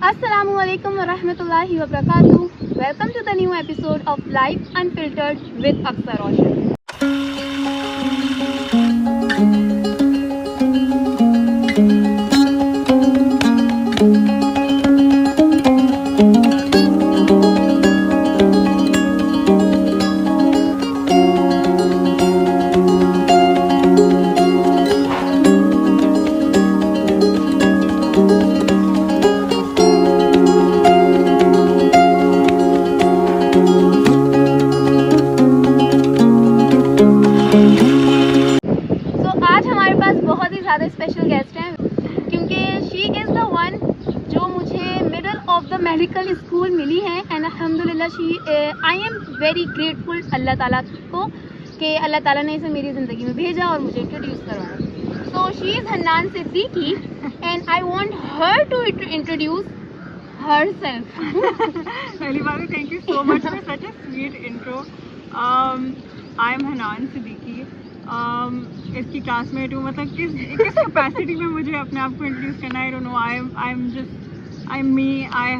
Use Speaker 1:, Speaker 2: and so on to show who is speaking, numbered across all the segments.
Speaker 1: Assalamualaikum warahmatullahi wabarakatuh. Welcome to the new episode of Life Unfiltered with Aksar Roshan. बहुत ही ज़्यादा special guest हैं क्योंकि she is the one जो मुझे middle of the medical school मिली है and अल्हम्दुलिल्लाह आई एम वेरी ग्रेटफुल अल्लाह ताला को कि अल्लाह ताला ने इसे मेरी ज़िंदगी में भेजा और मुझे इंट्रोड्यूस करवाया. So she is Hannan Siddiqui and I want her to introduce herself.
Speaker 2: पहली बार thank you so much for such a sweet intro. I am Hannan Siddiqui. इसकी क्लासमेट हूँ. मतलब किस कैपेसिटी में मुझे अपने आप को इंट्रोड्यूस करना है, I don't no. I am me. I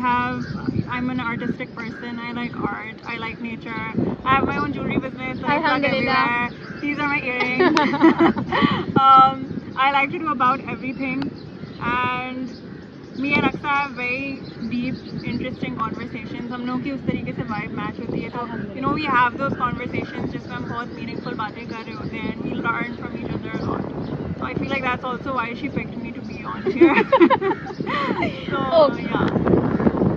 Speaker 2: am an artistic person. I like art. I like nature. I have my own jewellery business.
Speaker 1: Alhamdulillah.
Speaker 2: These are my earrings. I like to do about everything, and me and Aksa have very deep, interesting conversations. हम लोगों की उस तरीके से vibe match होती है, तो you know we have those conversations जिसमें हम बहुत meaningful बातें कर रहे होते हैं, and we learn from each other a lot. So I feel like that's also why she picked me to be on here. So yeah.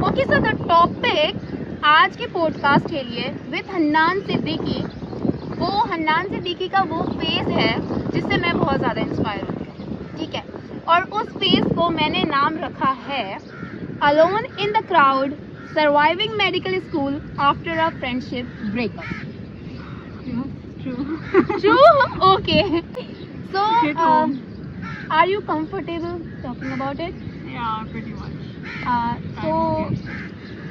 Speaker 1: Okay, so the topic आज के पॉडकास्ट के लिए with हन्नान सिद्दीकी, वो हन्नान सिद्दीकी का वो फेस है जिससे मैं बहुत ज़्यादा इंस्पायर होती हूँ. ठीक है, और उस फेस को मैंने नाम रखा है alone in the crowd surviving medical school after a friendship breakup. True. Okay, so are you comfortable talking about it?
Speaker 2: Yeah, pretty much.
Speaker 1: तो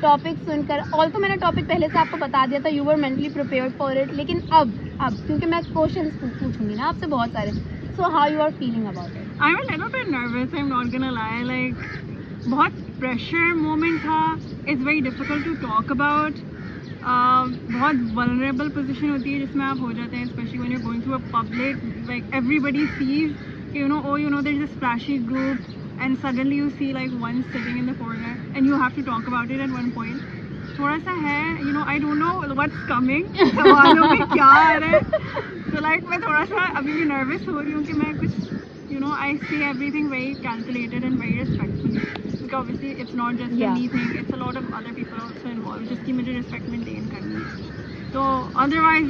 Speaker 1: टॉपिक सुनकर, ऑल तो मैंने टॉपिक पहले से आपको बता दिया था, you were mentally prepared for it, लेकिन अब क्योंकि मैं क्वेश्चंस पूछूंगी ना आपसे बहुत सारे, so how you are feeling about it?
Speaker 2: I'm a little bit nervous, I'm not gonna lie. Like, बहुत pressure moment था. It's very difficult to talk about. बहुत vulnerable position होती है जिसमें आप हो जाते हैं, especially when you're going through a public, like everybody sees, there's this flashy group, and suddenly you see like one sitting in the corner, and you have to talk about it at one point. थोड़ा सा है, I don't know what's coming. सवालों में क्या आ रहा है. So like मैं थोड़ा सा अभी भी nervous हो रही हूँ कि मैं कुछ, I say everything very calculated and very respectfully, because obviously it's not just a me thing, it's a lot of other people also involved, just कि मुझे respect maintain करनी है. तो otherwise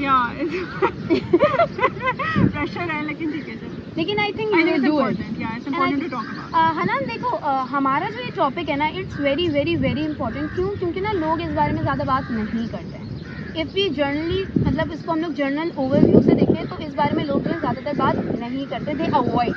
Speaker 2: pressure है, लेकिन ठीक है चलो.
Speaker 1: लेकिन I think you will do it.
Speaker 2: It's important to talk about.
Speaker 1: Hanan देखो, हमारा जो ये टॉपिक है ना, it's very very very important. क्यों? क्योंकि ना लोग इस बारे में ज़्यादा बात नहीं करते हैं. इफ़ वी जर्नली, मतलब इसको हम लोग जर्नल ओवरव्यू से देखें तो इस बारे में लोग जो ज़्यादातर बात नहीं करते. दे अवॉइड.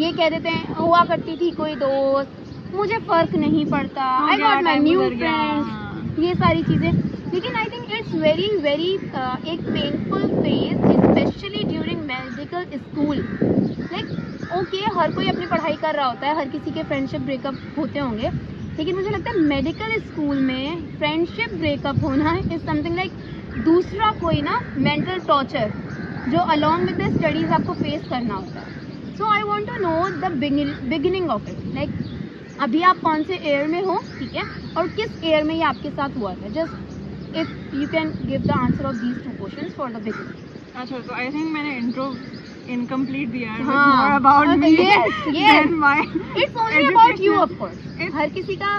Speaker 1: ये कह देते हैं हुआ करती थी कोई दोस्त, मुझे फ़र्क नहीं पड़ता, I got my new friends, ये सारी चीज़ें. लेकिन I think it's very very एक painful phase, specially during medical school. Like okay, हर कोई अपनी पढ़ाई कर रहा होता है, हर किसी के फ्रेंडशिप ब्रेकअप होते होंगे, लेकिन मुझे लगता है मेडिकल स्कूल में फ्रेंडशिप ब्रेकअप होना इज़ समथिंग लाइक दूसरा कोई ना मेंटल टॉर्चर जो अलॉन्ग विद द स्टडीज़ आपको फेस करना होता है. So I want to know the beginning of it. Like अभी आप कौन से ईयर में हो, ठीक है, और किस ईयर में ये आपके साथ हुआ था? Just if you can give the answer of these two questions for the beginning.
Speaker 2: अच्छा, तो आई थिंक मैंने इंट्रो incomplete दिया है. More about me than my
Speaker 1: it's only about you, of course. हर किसी का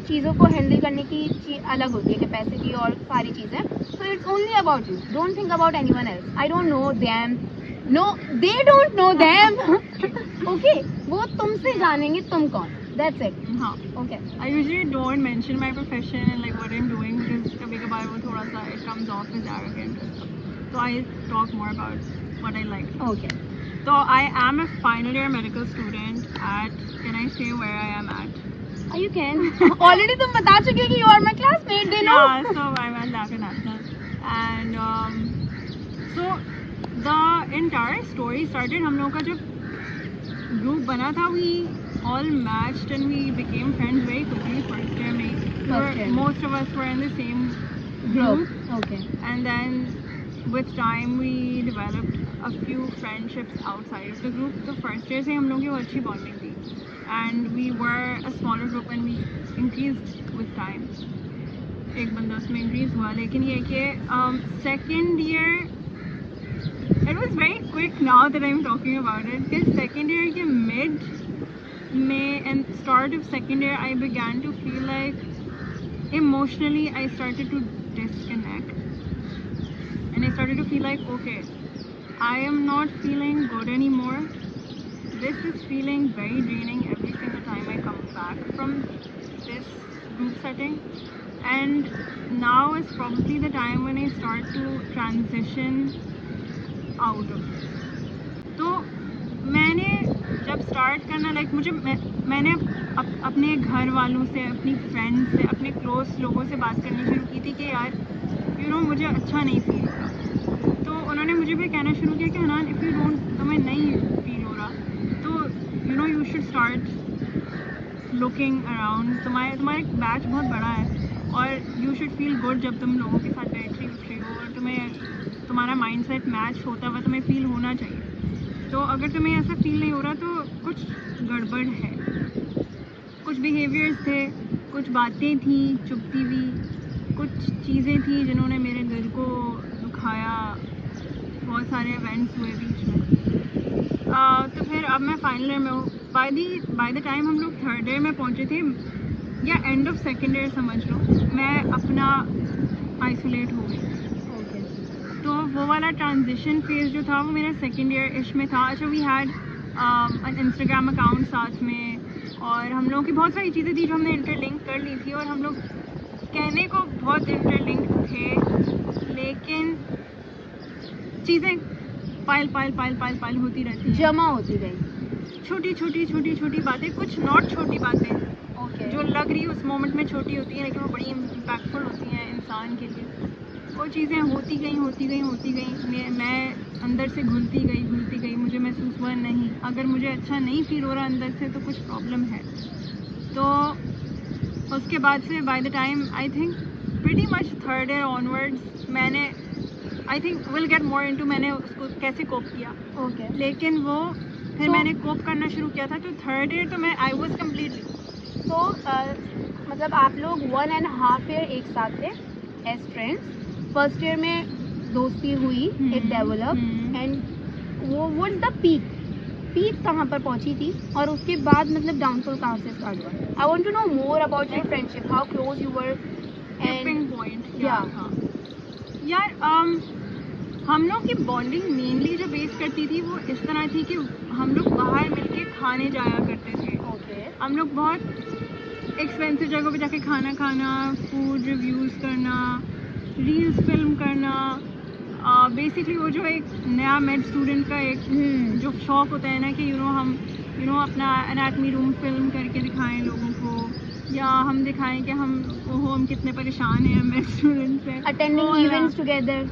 Speaker 1: चीज़ों को हैंडल करने की अलग होती है, कैपेसिटी और सारी चीज़ें. so it's only about you. don't think about anyone else. I don't know them. No, they don't know them. okay, वो तुमसे जानेंगे तुम कौन. That's it.
Speaker 2: हाँ.
Speaker 1: Okay.
Speaker 2: I usually don't mention my profession and like what I'm doing because कभी-कभार वो थोड़ा सा it comes off as arrogant. So I talk more about what I like.
Speaker 1: Okay.
Speaker 2: So I am a final year medical student at, can I say where I am at?
Speaker 1: You can. Already तुम बता चुके हो कि you are my classmate. They know.
Speaker 2: Yeah, so I'm at Dhaka National, and so the entire story started. हम लोगों का जो group बना था, we all matched and we became friends very quickly first year में.
Speaker 1: First year.
Speaker 2: Most of us were in the same
Speaker 1: group
Speaker 2: group,
Speaker 1: okay
Speaker 2: and then with time we developed a few friendships outside of the group. तो first year से हम लोगों की वो अच्छी bonding थी, and we were a smaller group and we increased with time. एक बंदा उसमें इंक्रीज हुआ, लेकिन ये कि second year it was very quick now that I'm talking about it, because second year के mid में and start of second year I began to feel like emotionally I started to disconnect, and I started to feel like, okay, I am not feeling good anymore. This is feeling very draining every single time I come back from this group setting, and now is probably the time when I start to transition out of it. तो मैंने जब start करना like मुझे मैंने अपने घर वालों से, अपनी फ्रेंड्स से, अपने क्लोज लोगों से बात करनी शुरू की थी कि यार मुझे अच्छा नहीं फील हो रहा. तो उन्होंने मुझे भी कहना शुरू किया कि हनान, इफ़ यू डोंट, तुम्हें नहीं फील हो रहा तो you should start looking around. तुम्हारा बैच बहुत बड़ा है और यू शुड फील गुड जब तुम लोगों के साथ बैठ रही उठ रही हो, और तुम्हारा माइंड सेट मैच होता हुआ तुम्हें फील होना चाहिए. तो अगर तुम्हें ऐसा फील नहीं हो रहा तो कुछ गड़बड़ है. कुछ बिहेवियर्स थे, कुछ बातें थी चुभती हुई, कुछ चीज़ें थी जिन्होंने मेरे दिल को दुखाया. बहुत सारे इवेंट्स हुए बीच में. तो फिर अब मैं फाइनल ईयर में हूँ. बाय द टाइम हम लोग थर्ड ईयर में पहुँचे थे या एंड ऑफ सेकेंड ईयर समझ लो, मैं अपना आइसोलेट हो गई. तो वो वाला ट्रांजिशन फेज़ जो था वो मेरा सेकेंड ईयर इश में था. अच्छा, we had an Instagram account साथ में, और हम लोगों की बहुत सारी चीज़ें थी जो हमने इंटरलिंक कर ली थी, और हम लोग कहने को बहुत इंटरलिंक थे, लेकिन चीज़ें पाइल होती रहती हैं,
Speaker 1: जमा होती गई.
Speaker 2: छोटी बातें, कुछ नॉट छोटी बातें
Speaker 1: ओके
Speaker 2: जो लग रही उस मोमेंट में छोटी होती हैं लेकिन वो बड़ी इम्पैक्टफुल होती हैं इंसान के लिए. वो चीज़ें होती गई. मैं अंदर से घुलती गई. मुझे महसूस हुआ नहीं, अगर मुझे अच्छा नहीं फील हो रहा अंदर से तो कुछ प्रॉब्लम है. तो उसके बाद से by the time I think pretty much third year onwards मैंने I think will get more into मैंने उसको कैसे कोप किया.
Speaker 1: ओके
Speaker 2: लेकिन वो फिर मैंने कोप करना शुरू किया था. तो थर्ड ईयर तो मैं आई वॉज कम्प्लीटली
Speaker 1: तो मतलब आप लोग 1.5 ईयर एक साथ थे एज फ्रेंड्स. फर्स्ट ईयर में दोस्ती हुई, इट डेवलप, एंड वो व्हाट्स द पीक कहाँ पर पहुँची थी, और उसके बाद मतलब डाउनफॉल कहाँ से स्टार्ट हुआ. I want to know more about your friendship, how close you were.
Speaker 2: Tipping point क्या
Speaker 1: Yeah.
Speaker 2: था यार. हम लोग की बॉन्डिंग मेनली जो बेस करती थी वो इस तरह थी कि हम लोग बाहर मिलके खाने जाया करते थे.
Speaker 1: ओके
Speaker 2: हम लोग बहुत एक्सपेंसिव जगहों पे जाके खाना खाना, फूड रिव्यूज़ करना, रील्स फिल्म करना. बेसिकली वो जो एक नया मेड स्टूडेंट का एक जो शौक होता है ना कि हम अपना एनाटमी रूम फिल्म करके दिखाएं लोगों को, या हम दिखाएं कि हम कितने परेशान हैं मेड स्टूडेंट से.
Speaker 1: Attending events together.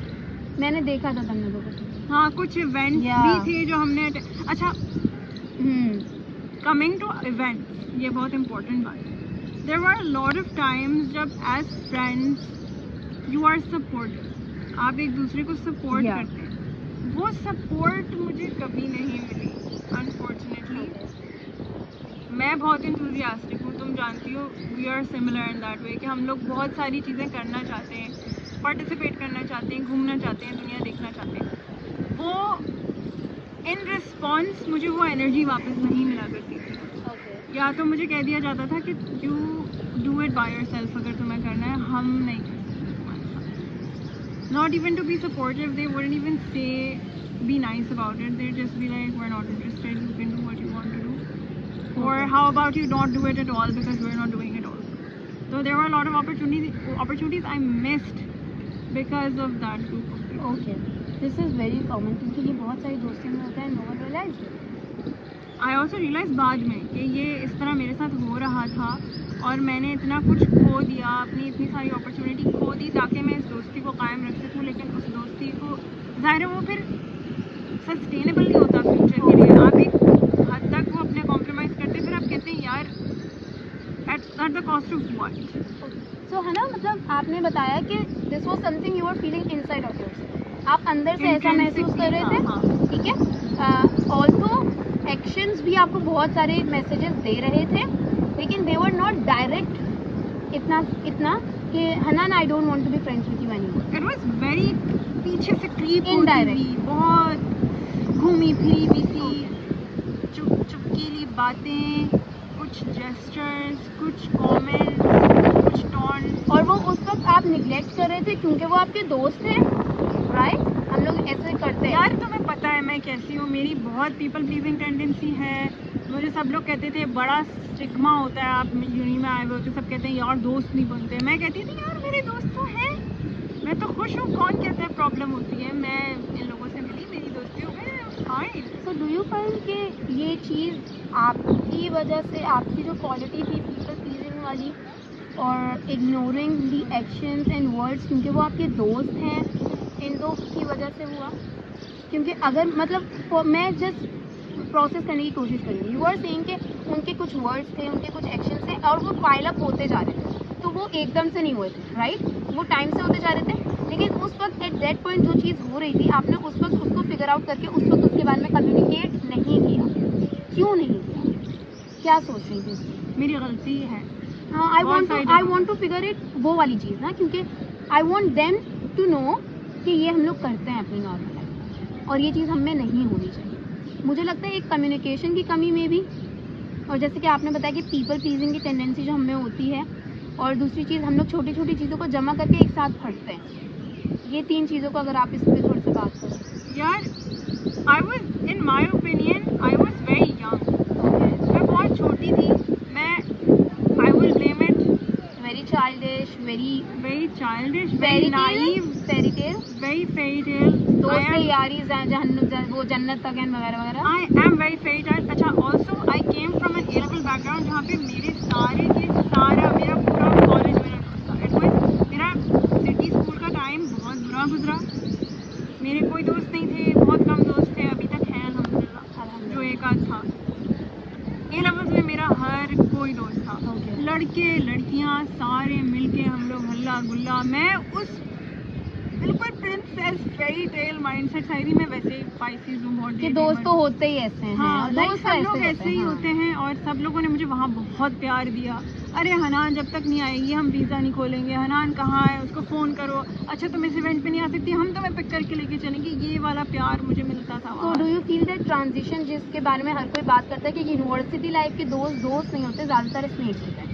Speaker 1: मैंने देखा था तुम लोगों को.
Speaker 2: हाँ, कुछ इवेंट्स
Speaker 1: Yeah.
Speaker 2: भी थे जो हमने अच्छा, कमिंग टू इवेंट्स, ये बहुत इम्पोर्टेंट बात है. There were lot of times जब as friends you are supportive, आप एक दूसरे को सपोर्ट
Speaker 1: Yeah.
Speaker 2: करते हैं. वो सपोर्ट मुझे कभी नहीं मिली अनफॉर्चुनेटली. मैं बहुत इंथुजियास्टिक हूँ, तुम जानती हो. We are similar in that way कि हम लोग बहुत सारी चीज़ें करना चाहते हैं, पार्टिसिपेट करना चाहते हैं, घूमना चाहते हैं, दुनिया देखना चाहते हैं. वो इन रिस्पॉन्स मुझे वो एनर्जी वापस नहीं मिला करती थी. या तो मुझे कह दिया जाता था कि you do it by yourself, अगर तुम्हें करना है, हम नहीं कर सकते तुम्हारे साथ. Not even to be supportive, they wouldn't even say be nice about it. They just be like we are not interested, you can do what you want to do, और how about you don't do it at all because we are not doing it all. So there were a lot of opportunities I missed because of that group of people.
Speaker 1: Okay, this is very common, क्योंकि ये बहुत सारी दोस्ती में होता है. No one realise.
Speaker 2: I also realized बाद में कि ये इस तरह मेरे साथ हो रहा था, और मैंने इतना कुछ खो दिया, अपनी इतनी सारी अपॉर्चुनिटी खो दी ताकि मैं इस दोस्ती को कायम रख सकूँ. लेकिन उस दोस्ती को ज़ाहिर है वो फिर सस्टेनेबल नहीं होता फ्यूचर के लिए. आप एक हद तक वो अपने कॉम्प्रोमाइज़ करते, फिर आप कहते at the cost of what?
Speaker 1: So है ना, मतलब आपने बताया कि this was something you are feeling inside of yourself, आप अंदर से ऐसा महसूस कर रहे थे, ठीक है। ऑल्सो एक्शंस भी आपको बहुत सारे मैसेजेस दे रहे थे, लेकिन दे वर नॉट डायरेक्ट इतना कि हनान I don't want to be friends with you anymore.
Speaker 2: It was very पीछे से क्रीप
Speaker 1: Indirect.
Speaker 2: होती, बहुत घूमी फिरी भी थी, चुपकीली बातें, कुछ जेस्चर्स, कुछ कमेंट्स, कुछ टॉन्ट।
Speaker 1: और वो उस वक्त आप निगलेक्ट कर रहे थे क्योंकि वो आपके दोस्त हैं, राइट? हम लोग ऐसे करते हैं
Speaker 2: यार तुम्हें पता है मैं कैसी हूँ, मेरी बहुत पीपल प्लीजिंग टेंडेंसी है। मुझे सब लोग कहते थे बड़ा स्टिग्मा होता है, आप यूनी में आए हुए हो तो सब कहते हैं यार दोस्त नहीं बनते। मैं कहती थी यार मेरे दोस्त तो हैं, मैं तो खुश हूँ, कौन कहता है प्रॉब्लम होती है। मैं इन लोगों से मिली, मेरी दोस्ती हो गई, fine.
Speaker 1: So do you find कि ये चीज़ आपकी वजह से, आपकी जो क्वालिटी थी पीपल प्लीजिंग वाली और ignoring the actions and words, क्योंकि वो आपके दोस्त हैं, इन दो की वजह से हुआ? क्योंकि अगर मतलब मैं जस्ट प्रोसेस करने की कोशिश कर रही हूँ, यू आर सेइंग कि उनके कुछ वर्ड्स थे, उनके कुछ एक्शंस थे और वो पाइल अप होते जा रहे थे, तो वो एकदम से नहीं हुए थे, राइट? वो टाइम से होते जा रहे थे, लेकिन उस वक्त एट दैट पॉइंट जो चीज़ हो रही थी, आपने उस वक्त उसको फिगर आउट करके उस वक्त उसके बारे में कम्युनिकेट नहीं किया। क्यों नहीं किया? क्या सोच रही थी इसकी?
Speaker 2: मेरी गलती है।
Speaker 1: हाँ, I want to figure it, वो वाली चीज़ ना, क्योंकि I want them to know कि ये हम लोग करते हैं अपनी नॉर्मल लाइफ और ये चीज़ हमें नहीं होनी चाहिए। मुझे लगता है एक कम्युनिकेशन की कमी में भी, और जैसे कि आपने बताया कि पीपल प्लीजिंग की टेंडेंसी जो हमें होती है, और दूसरी चीज़ हम लोग छोटी छोटी चीज़ों को जमा करके एक साथ फटते हैं। ये तीन चीज़ों को अगर आप इस पर थोड़ी सी बात करें।
Speaker 2: यार I was in my opinion I was very young, मैं बहुत छोटी थी। मैं I will blame it
Speaker 1: very childish,
Speaker 2: very childish,
Speaker 1: very
Speaker 2: very naive,
Speaker 1: fairy tale,
Speaker 2: very fairy tale.
Speaker 1: दोस्त यारी वो जन्नत तक वगैरह वगैरह।
Speaker 2: I am very fairy tale. अच्छा, also I came from an A-level background जहाँ पे मेरे सारे के सारा मेरा पूरा कॉलेज मेरा दोस्त था। It was मेरा सिटी स्कूल का टाइम बहुत बुरा गुजरा, मेरे कोई दोस्त नहीं थे, बहुत कम दोस्त थे, अभी तक हैं अल्हम्दुलिल्लाह, जो एक आध था। A-levels में मेरा हर कोई दोस्त था,
Speaker 1: Okay.
Speaker 2: लड़के लड़कियाँ सारे मिलके हम लोग हल्ला गुल्ला। मैं उस बिल्कुल प्रिंसेस फेरी टेल माइंडसेट से आई थी। मैं वैसे पाइसेस हूँ बहुत,
Speaker 1: कि दोस्त तो होते ही ऐसे हैं।
Speaker 2: हाँ,
Speaker 1: और
Speaker 2: लाइक
Speaker 1: दोस्त
Speaker 2: सब लोग
Speaker 1: होते
Speaker 2: ऐसे ही
Speaker 1: हैं,
Speaker 2: होते हैं। और सब लोगों ने मुझे वहाँ बहुत प्यार दिया। अरे हनान जब तक नहीं आएगी हम वीज़ा नहीं खोलेंगे, हनान कहाँ है उसको फ़ोन करो, अच्छा तुम इस इवेंट पे नहीं आ सकती, हम तुम्हें पिक करके लेके चलेंगे। ये वाला प्यार मुझे मिलता था
Speaker 1: तो
Speaker 2: वहाँ।
Speaker 1: Do you feel that transition जिसके बारे में हर कोई बात करता है कि यूनिवर्सिटी लाइफ के दोस्त नहीं होते, ज़्यादातर स्नेक्स होते हैं।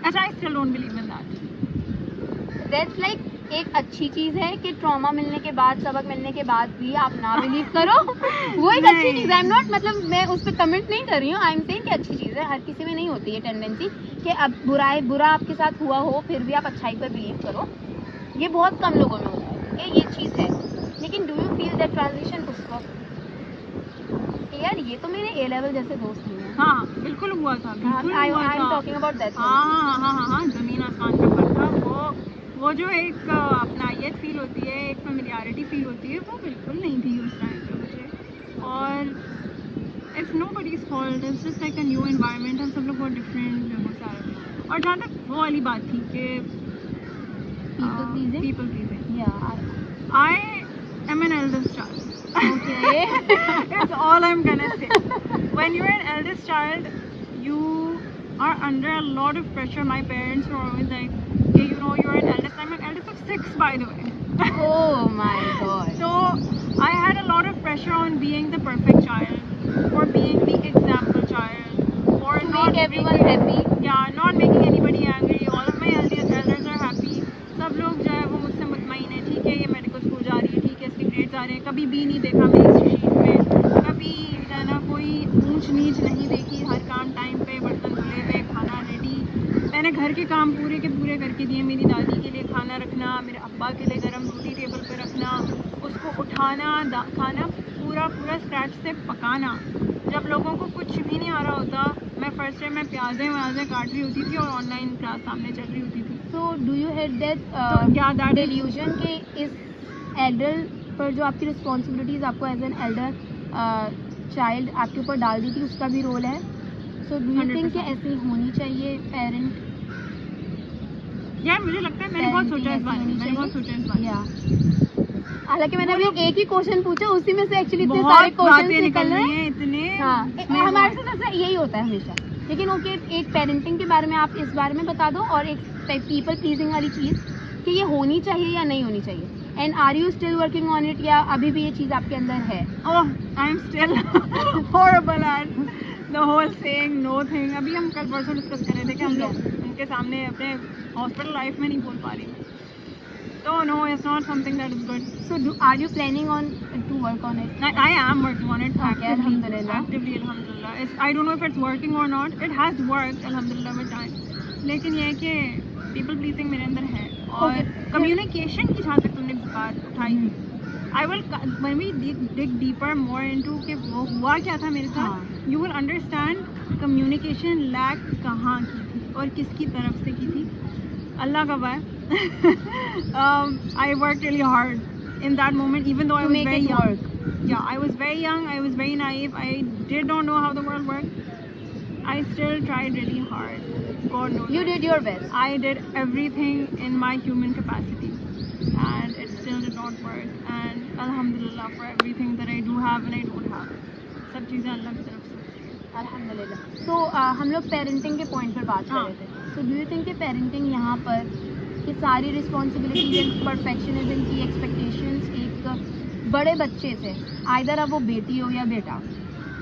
Speaker 2: अच्छा, I still don't believe in that.
Speaker 1: That's like एक अच्छी चीज़ है कि ट्रॉमा मिलने के बाद, सबक मिलने के बाद भी आप ना बिलीव करो, वो एक अच्छी चीज़ है। आई एम नॉट, मतलब मैं उस पर कमेंट नहीं कर रही हूँ, आई एम सेइंग कि अच्छी चीज़ है। हर किसी में नहीं होती है टेंडेंसी कि अब बुरा आपके साथ हुआ हो फिर भी आप अच्छाई पर बिलीव करो, ये बहुत कम लोगों में होता है, ये चीज़ है। लेकिन do you feel that transition उस वक्त यार ये तो मेरे A-level जैसे दोस्त नहीं है?
Speaker 2: हाँ बिल्कुल हुआ था, बिल्कुल
Speaker 1: आई
Speaker 2: हुआ
Speaker 1: एम
Speaker 2: था।
Speaker 1: Talking about that.
Speaker 2: हाँ, ज़मीन आसमान का फर्क था। वो जो एक अपनायत फील होती है, एक फेमिलियरिटी फील होती है, वो बिल्कुल नहीं थी उस टाइम पे मुझे। और it's nobody's fault, it's just like a new environment, हम सब लोग बहुत डिफरेंट बहुत सारे। और जहाँ तक वो वाली बात थी कि people pleasing, I am an eldest child.
Speaker 1: Okay.
Speaker 2: That's all I'm gonna say. When you're an eldest child, you are under a lot of pressure. My parents were always like, okay, you know, you're an eldest. I'm an eldest of 6, by the way.
Speaker 1: Oh my god.
Speaker 2: So I had a lot of pressure on being the perfect child, for being the example child, for
Speaker 1: To
Speaker 2: not
Speaker 1: make everyone happy.
Speaker 2: not making anybody angry. All of my elders are happy. सब लोग जो है वो मुझसे मुतमईन है, ठीक है ये मेडिकल स्कूल जा रही है, ठीक है इसके ग्रेड्स आ रहे हैं, कभी भी नहीं देखा मैं इस शीट में, कभी जो है ना कोई ऊंच नीच नहीं देखी, हर काम टाइम पे, बर्तन धुले हुए, खाना रेडी, मैंने घर के काम पूरे के पूरे करके दिए। मेरी दादी के लिए खाना रखना, मेरे अब्बा के लिए गर्म रोटी टेबल पे रखना, उसको उठाना, खाना पूरा स्क्रैच से पकाना। जब लोगों को कुछ भी नहीं आ रहा होता, मैं फर्स्ट टाइम मैं प्याज़ें काट रही होती थी और ऑनलाइन क्लास सामने चल रही होती थी।
Speaker 1: So do you had that
Speaker 2: that
Speaker 1: delusion कि इस एल्डर पर जो आपकी रिस्पॉन्सिबिलिटीज आपको एज एन एल्डर चाइल्ड आपके ऊपर डाल दी थी, उसका भी रोल है? So do you think
Speaker 2: 100%.
Speaker 1: कि ऐसी होनी चाहिए पेरेंट?
Speaker 2: यार मुझे लगता है मैंने बहुत सोचा इस बारे में, मैंने बहुत सोचा इस बारे में.
Speaker 1: या हालांकि मैंने अभी एक ही क्वेश्चन पूछा, उसी में से एक्चुअली इतने
Speaker 2: बहुत
Speaker 1: सारे क्वेश्चन
Speaker 2: बातें
Speaker 1: निकल रहे
Speaker 2: रही
Speaker 1: हैं.
Speaker 2: हैं इतने.
Speaker 1: हाँ,
Speaker 2: इसमें
Speaker 1: हमारे
Speaker 2: बहुत-
Speaker 1: साथ ऐसा यही होता है हमेशा. लेकिन ओके, एक पेरेंटिंग के बारे में आप इस बारे में बता दो, और एक पीपल प्लीजिंग वाली चीज़ कि ये होनी चाहिए या नहीं होनी चाहिए. And are you still working on it, या अभी भी ये चीज़ आपके अंदर है?
Speaker 2: Oh, I'm still horrible at the whole saying no thing. अभी हम कल परसों डिस्कस कर रहे थे कि हम लोग उनके सामने अपने हॉस्पिटल लाइफ में नहीं बोल पा रही. तो no, it's not something that is good.
Speaker 1: So are you planning on to work on it?
Speaker 2: I am working on it
Speaker 1: Okay,
Speaker 2: actively.
Speaker 1: alhamdulillah.
Speaker 2: Actively, alhamdulillah. I don't know if it's working or not. It has worked, alhamdulillah, with time. लेकिन ये है कि people pleasing मेरे अंदर है. और
Speaker 1: Okay.
Speaker 2: communication की जहाँ तक तुमने बात उठाई थी, I will when we dig deeper more into कि वो हुआ क्या था मेरे साथ,
Speaker 1: हाँ.
Speaker 2: you will understand communication lack कहाँ की थी और किसकी तरफ से की थी. अल्लाह का वाह. I worked really hard in that moment, even though I
Speaker 1: To
Speaker 2: was
Speaker 1: make
Speaker 2: very
Speaker 1: it
Speaker 2: young.
Speaker 1: work.
Speaker 2: Yeah, I was very young, I was very naive, I did not know how the world worked. I still tried really hard. God knows.
Speaker 1: You did your best.
Speaker 2: I did everything in my human capacity, and it still did not work. And alhamdulillah for everything that I do have and I don't have. सब चीज़ें अल्लाह की तरफ से.
Speaker 1: अल्हम्दुलिल्लाह. So हम लोग parenting के point पर बात कर
Speaker 2: हाँ.
Speaker 1: रहे थे. So do you think कि पेरेंटिंग यहाँ पर कि सारी रिस्पॉन्सिबिलिटीज एंड परफेक्शनिज्म की एक्सपेक्टेशंस एक बड़े बच्चे से, आइदर अब वो बेटी हो या बेटा,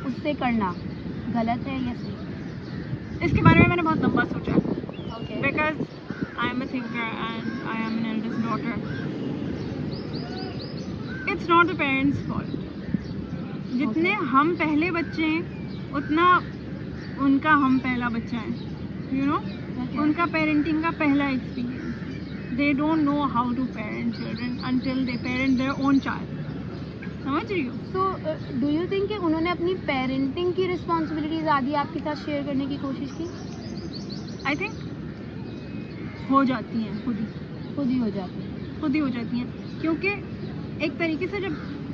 Speaker 1: उससे करना गलत है या सही?
Speaker 2: इसके बारे में मैंने बहुत लंबा सोचा है.
Speaker 1: Okay.
Speaker 2: Because I am a thinker and I am an eldest daughter. It's not the parents' fault. जितने हम पहले बच्चे हैं उतना उनका हम पहला बच्चा है. You know? उनका पेरेंटिंग का पहला experience. They don't know how to parent children until they parent their own child. समझ रही हो?
Speaker 1: सो डू यू थिंक कि उन्होंने अपनी पेरेंटिंग की रिस्पॉन्सिबिलिटीज आदि आपके साथ शेयर करने की कोशिश की?
Speaker 2: I think हो जाती हैं खुद
Speaker 1: खुद ही हो जाती है.
Speaker 2: ही हो जाती हैं. क्योंकि एक तरीके से जब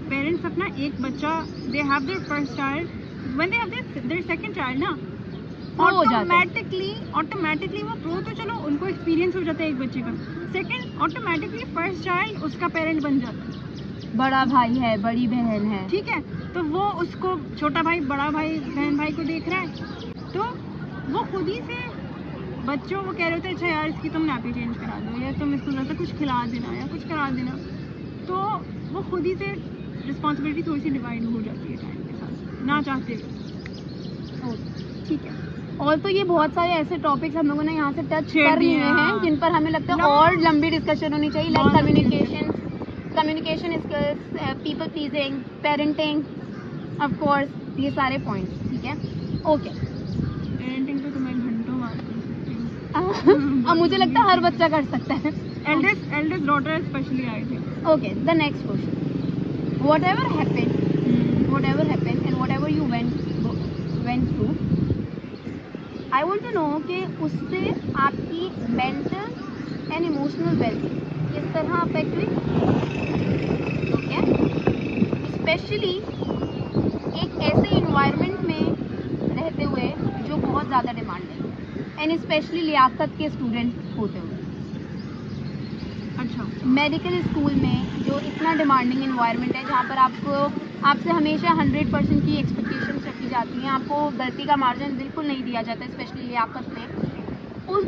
Speaker 2: पेरेंट्स अपना एक बच्चा they have their first child, when they have their second child ना,
Speaker 1: Pro हो जाते हैं.
Speaker 2: ऑटोमेटिकली वो प्रो तो चलो उनको एक्सपीरियंस हो जाता है एक बच्चे का. सेकंड ऑटोमेटिकली फर्स्ट चाइल्ड उसका पेरेंट बन जाता है.
Speaker 1: बड़ा भाई है, बड़ी बहन है.
Speaker 2: ठीक है, तो वो उसको छोटा भाई बड़ा भाई बहन भाई को देख रहा है, तो वो खुद ही से बच्चों वो कह रहे होते हैं अच्छा यार इसकी तुम नैपी चेंज करा दो, या तुम इसको जैसे कुछ खिला देना या कुछ करा देना. तो वो खुद ही से रिस्पॉन्सिबिलिटी थोड़ी सी डिवाइड हो जाती है टाइम के साथ, ना चाहते हुए.
Speaker 1: ठीक है. और तो ये बहुत सारे ऐसे टॉपिक्स हम लोगों ने यहाँ से टच
Speaker 2: छेड़
Speaker 1: कर लिए
Speaker 2: दिए,
Speaker 1: हैं
Speaker 2: हाँ.
Speaker 1: जिन पर हमें लगता है
Speaker 2: लंबा-
Speaker 1: और लंबी डिस्कशन होनी चाहिए, लाइक
Speaker 2: बहुत लंबी
Speaker 1: communication skills, people pleasing, parenting, of course ये सारे पॉइंट्स. ठीक है. ओके.
Speaker 2: पेरेंटिंग पे तो मैं घंटों बात कर सकती हूँ.
Speaker 1: अब मुझे लगता है हर बच्चा कर सकता है.
Speaker 2: एल्डेस्ट डॉटर स्पेशली आई थी.
Speaker 1: Okay, the next question. whatever happened and whatever you went through, I want to know कि उससे आपकी मेंटल एंड इमोशनल वेलबींग किस तरह अफेक्ट हुई. ओके. स्पेशली एक ऐसे इन्वायरमेंट में रहते हुए जो बहुत ज़्यादा डिमांडिंग, एंड स्पेशली लियाकत के स्टूडेंट होते हुए,
Speaker 2: अच्छा.
Speaker 1: मेडिकल स्कूल में जो इतना डिमांडिंग इन्वायरमेंट है जहाँ पर आपसे हमेशा 100% की एक्सपेक्टेशंस रखी जाती हैं, आपको गलती का मार्जिन बिल्कुल नहीं दिया जाता, स्पेशली लियाकत में. उस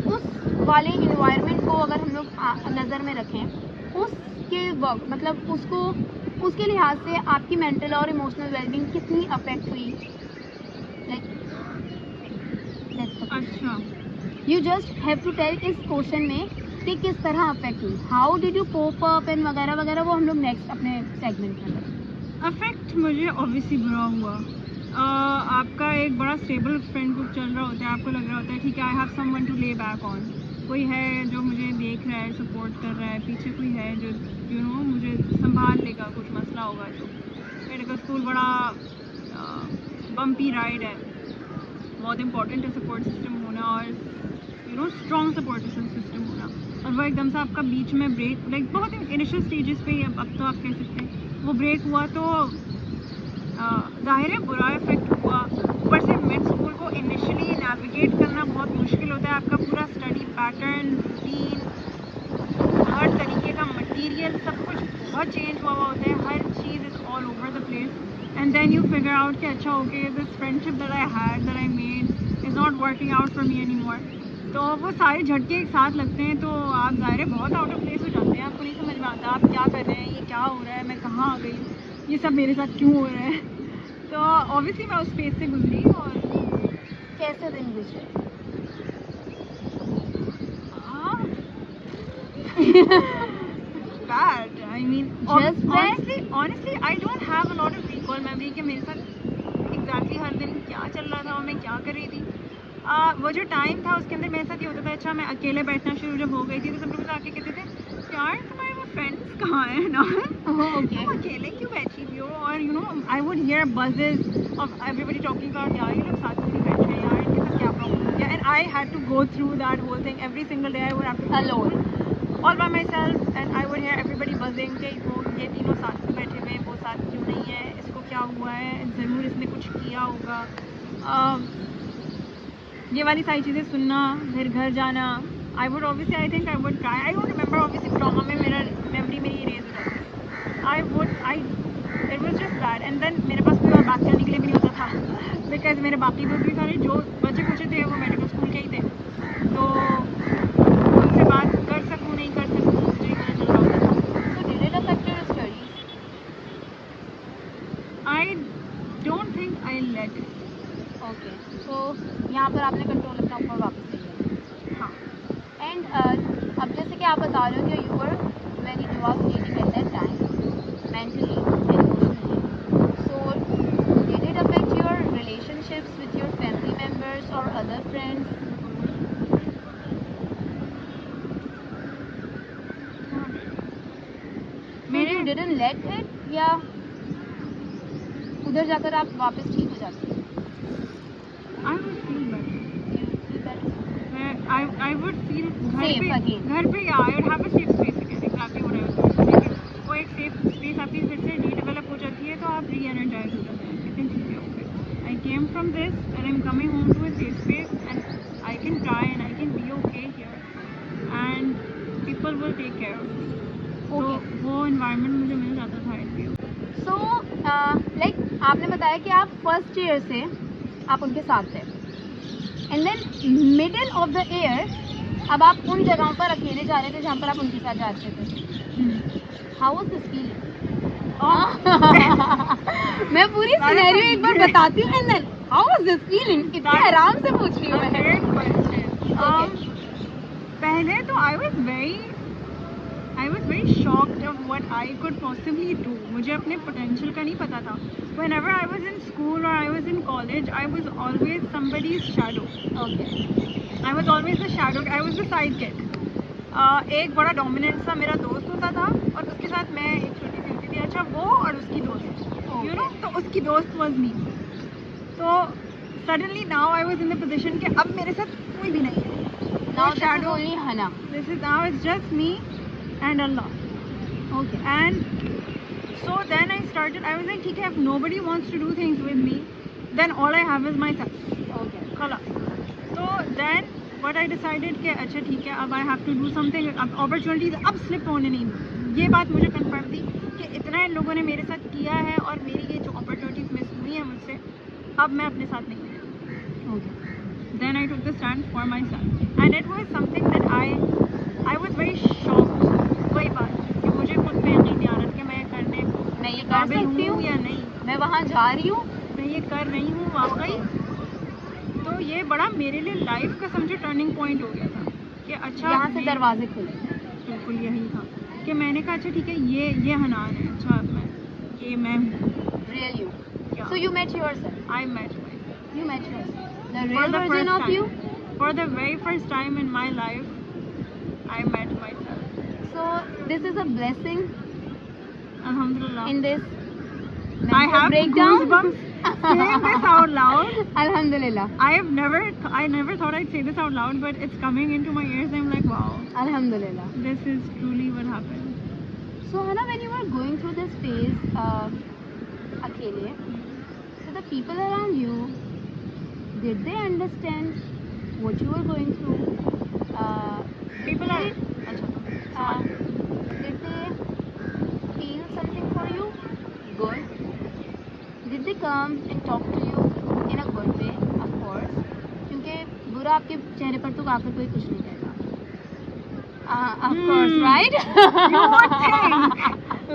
Speaker 1: वाले इन्वायरमेंट को अगर हम लोग नज़र में रखें, उसके वक्त मतलब उसके लिहाज से आपकी मेंटल और इमोशनल वेलबींग कितनी अफेक्ट हुई, लाइक
Speaker 2: अच्छा.
Speaker 1: You just have to tell इस क्वेश्चन में कि किस तरह अफेक्ट हुई, how did you cope up and वगैरह वगैरह, वो हम लोग नेक्स्ट अपने सेगमेंट में करेंगे.
Speaker 2: अफेक्ट मुझे ऑब्वियसली बुरा हुआ. आपका एक बड़ा स्टेबल फ्रेंड ग्रुप चल रहा होता है, आपको लग रहा होता है ठीक है I have someone to lay back on, कोई है जो मुझे देख रहा है, सपोर्ट कर रहा है, पीछे कोई है जो यू नो मुझे संभाल लेगा, कुछ मसला होगा तो. मेडिकल स्कूल बड़ा बम्पी राइड है, बहुत इंपॉर्टेंट है सपोर्ट सिस्टम होना और you no strong support system होना. और वो एकदम से आपका बीच में ब्रेक, लाइक बहुत इनिशियल स्टेजेस पे ही अब तो आप कह सकते हैं वो ब्रेक हुआ, तो जाहिर है बुरा इफेक्ट हुआ. ऊपर से मिड स्कूल को इनिशियली नेविगेट करना बहुत मुश्किल होता है. आपका पूरा स्टडी पैटर्न, रूटीन, हर तरीके का मटेरियल, सब कुछ बहुत चेंज हुआ होता है. हर चीज़ is all over the place. And then you figure out कि अच्छा okay, this friendship that I had, that I made is not working out for me any more. तो वो सारे झटके एक साथ लगते हैं, तो आप ज़ाहिर है बहुत आउट ऑफ प्लेस हो जाते हैं. आपको नहीं समझ में आता आप क्या कर रहे हैं, ये क्या हो रहा है, मैं कहाँ आ गई, ये सब मेरे साथ क्यों हो रहा है. तो ऑब्वियसली मैं उस फेज से गुजरी. और
Speaker 1: कैसे दिन गुजरे?
Speaker 2: हाँ, bad. I mean,
Speaker 1: Just bad?
Speaker 2: honestly, I don't have a lot of recall memory कि मेरे साथ exactly हर दिन क्या चल रहा था और मैं क्या कर रही थी. वो जो टाइम था उसके अंदर मेरे साथ ये होता था. अच्छा, मैं अकेले बैठना शुरू जब हो गई थी तो सब लोग आके कहते थे यार तुम्हारे वो फ्रेंड्स कहाँ हैं ना, तुम अकेले क्यों बैठी हुई हो. और you know I would hear buzzes of everybody talking about यार ये लोग साथ में नहीं बैठ रहे यार, इनके साथ क्या प्रॉब्लम हो गया. And I had to go through that whole thing every single day. I would have to
Speaker 1: Alone.
Speaker 2: all by myself and I would hear everybody buzzing कि वो ये तीनों साथ में बैठे हुए हैं, वो साथ क्यों नहीं है, इसको क्या हुआ है, ज़रूर इसने कुछ किया होगा. ये वाली सारी चीज़ें सुनना, फिर घर जाना. I would obviously I think I would try. I don't remember obviously trauma में मेरा मेमोरी मेरी इरेज हो जाती है. I it was just that. And then मेरे पास कोई और बात करने के लिए भी नहीं होता था बिकॉज मेरे बाकी दोस्त भी सारे जो बच्चे कुछ थे वो मेडिकल स्कूल के ही थे. तो उनसे बात कर सकूँ नहीं कर सकूँ मुझे ही पता चल रहा होता था.
Speaker 1: So did it affect your studies?
Speaker 2: I don't think I let it.
Speaker 1: Okay. So यहाँ पर आपने कंट्रोल अपना ऊपर वापस ले लिया.
Speaker 2: हाँ.
Speaker 1: एंड अब जैसे कि आप बता रहे हो कि you were very devastating at that time, mentally and emotionally. So did it affect your relationships with your family members or other friends?
Speaker 2: मेरे
Speaker 1: You didn't let it, या उधर जाकर आप वापस ठीक हो जाते?
Speaker 2: आई would feel better.
Speaker 1: You feel better?
Speaker 2: I would feel
Speaker 1: Safe again.
Speaker 2: घर पे yeah, I would have a safe space again. Exactly what I was doing. लेकिन वो एक safe space आपकी फिर से redevelop हो जाती है तो आप re-energize हो जाते हैं. कहते हैं ठीक है okay. I came from this and I'm coming home to a safe space and I can try and I can be okay here and people will take care of me. तो
Speaker 1: Okay.
Speaker 2: वो environment मुझे मिल जाता था at PU.
Speaker 1: So like आपने बताया कि आप first year से आप उनके साथ थे and then middle of the year अब आप उन जगहों पर अकेले जा रहे थे जहाँ पर आप उनके साथ जाते थे. How was this feeling? मैं पूरी सिनेरियो एक बार बताती हूँ and then how was this feeling. इतना आराम से पूछ रही हूँ मैं.
Speaker 2: Great question. पहले तो I was very shocked of what I could possibly do. मुझे अपने potential का नहीं पता था. Whenever I was in school or I was in college, I was always somebody's shadow.
Speaker 1: Okay.
Speaker 2: I was always the shadow. I was the sidekick. एक बड़ा dominant सा मेरा दोस्त होता था और उसके साथ मैं एक छोटी सी होती थी. अच्छा वो और उसकी दोस्त, you know, तो उसकी दोस्त was me. तो suddenly now I was in the position कि अब मेरे साथ कोई भी नहीं है.
Speaker 1: Now this is only Hana.
Speaker 2: This is now it's just me and Allah.
Speaker 1: Okay.
Speaker 2: And so then I started. I was like, ठीक है, if nobody wants to do things with me, then all I have is myself.
Speaker 1: Okay.
Speaker 2: खलास. So then what I decided कि अच्छा ठीक है, अब I have to do something. अब opportunities अब slip होने नहीं दूँ. ये बात मुझे confirm थी कि इतना इन लोगों ने मेरे साथ किया है और मेरी ये जो opportunities miss हुई हैं मुझसे, अब मैं अपने साथ नहीं करूँगी.
Speaker 1: Okay.
Speaker 2: Then I took the stand for myself, and it was something that I was very shocked. वही बात कि मुझे खुद पे यकीन नहीं आ रहा था कि मैं करने
Speaker 1: मैं ये कर
Speaker 2: काबिल
Speaker 1: सकती हूँ
Speaker 2: या नहीं,
Speaker 1: मैं वहाँ जा रही हूँ.
Speaker 2: मैं ये कर रही हूँ वाकई. तो ये बड़ा मेरे लिए लाइफ का समझो टर्निंग पॉइंट हो गया था कि अच्छा
Speaker 1: यहाँ से
Speaker 2: ये
Speaker 1: दरवाजे खुले.
Speaker 2: बिल्कुल यही था कि मैंने कहा अच्छा ठीक है, ये हनान है. अच्छा मैं हूँ.
Speaker 1: Real you.
Speaker 2: क्या?
Speaker 1: So you met yourself.
Speaker 2: I met myself.
Speaker 1: You met yourself. The
Speaker 2: For
Speaker 1: real
Speaker 2: the
Speaker 1: version
Speaker 2: first
Speaker 1: of
Speaker 2: time.
Speaker 1: you.
Speaker 2: For the very first time in my life, I met myself.
Speaker 1: So this is a blessing
Speaker 2: Alhamdulillah.
Speaker 1: in this
Speaker 2: I
Speaker 1: mental
Speaker 2: have
Speaker 1: breakdown.
Speaker 2: goosebumps saying this out loud.
Speaker 1: Alhamdulillah.
Speaker 2: I never thought I'd say this out loud, but it's coming into my ears. I'm like, wow,
Speaker 1: Alhamdulillah.
Speaker 2: this is truly what happened.
Speaker 1: So Hana, when you were going through this phase, akele, so the people around you, Did they understand what you were going through?
Speaker 2: People are
Speaker 1: Did they feel something for you? Good. Did they come and talk to you in a good way? Of course. क्योंकि बुरा आपके चेहरे पर तो आकर कोई कुछ नहीं कहेगा. Of course, right?
Speaker 2: You would think.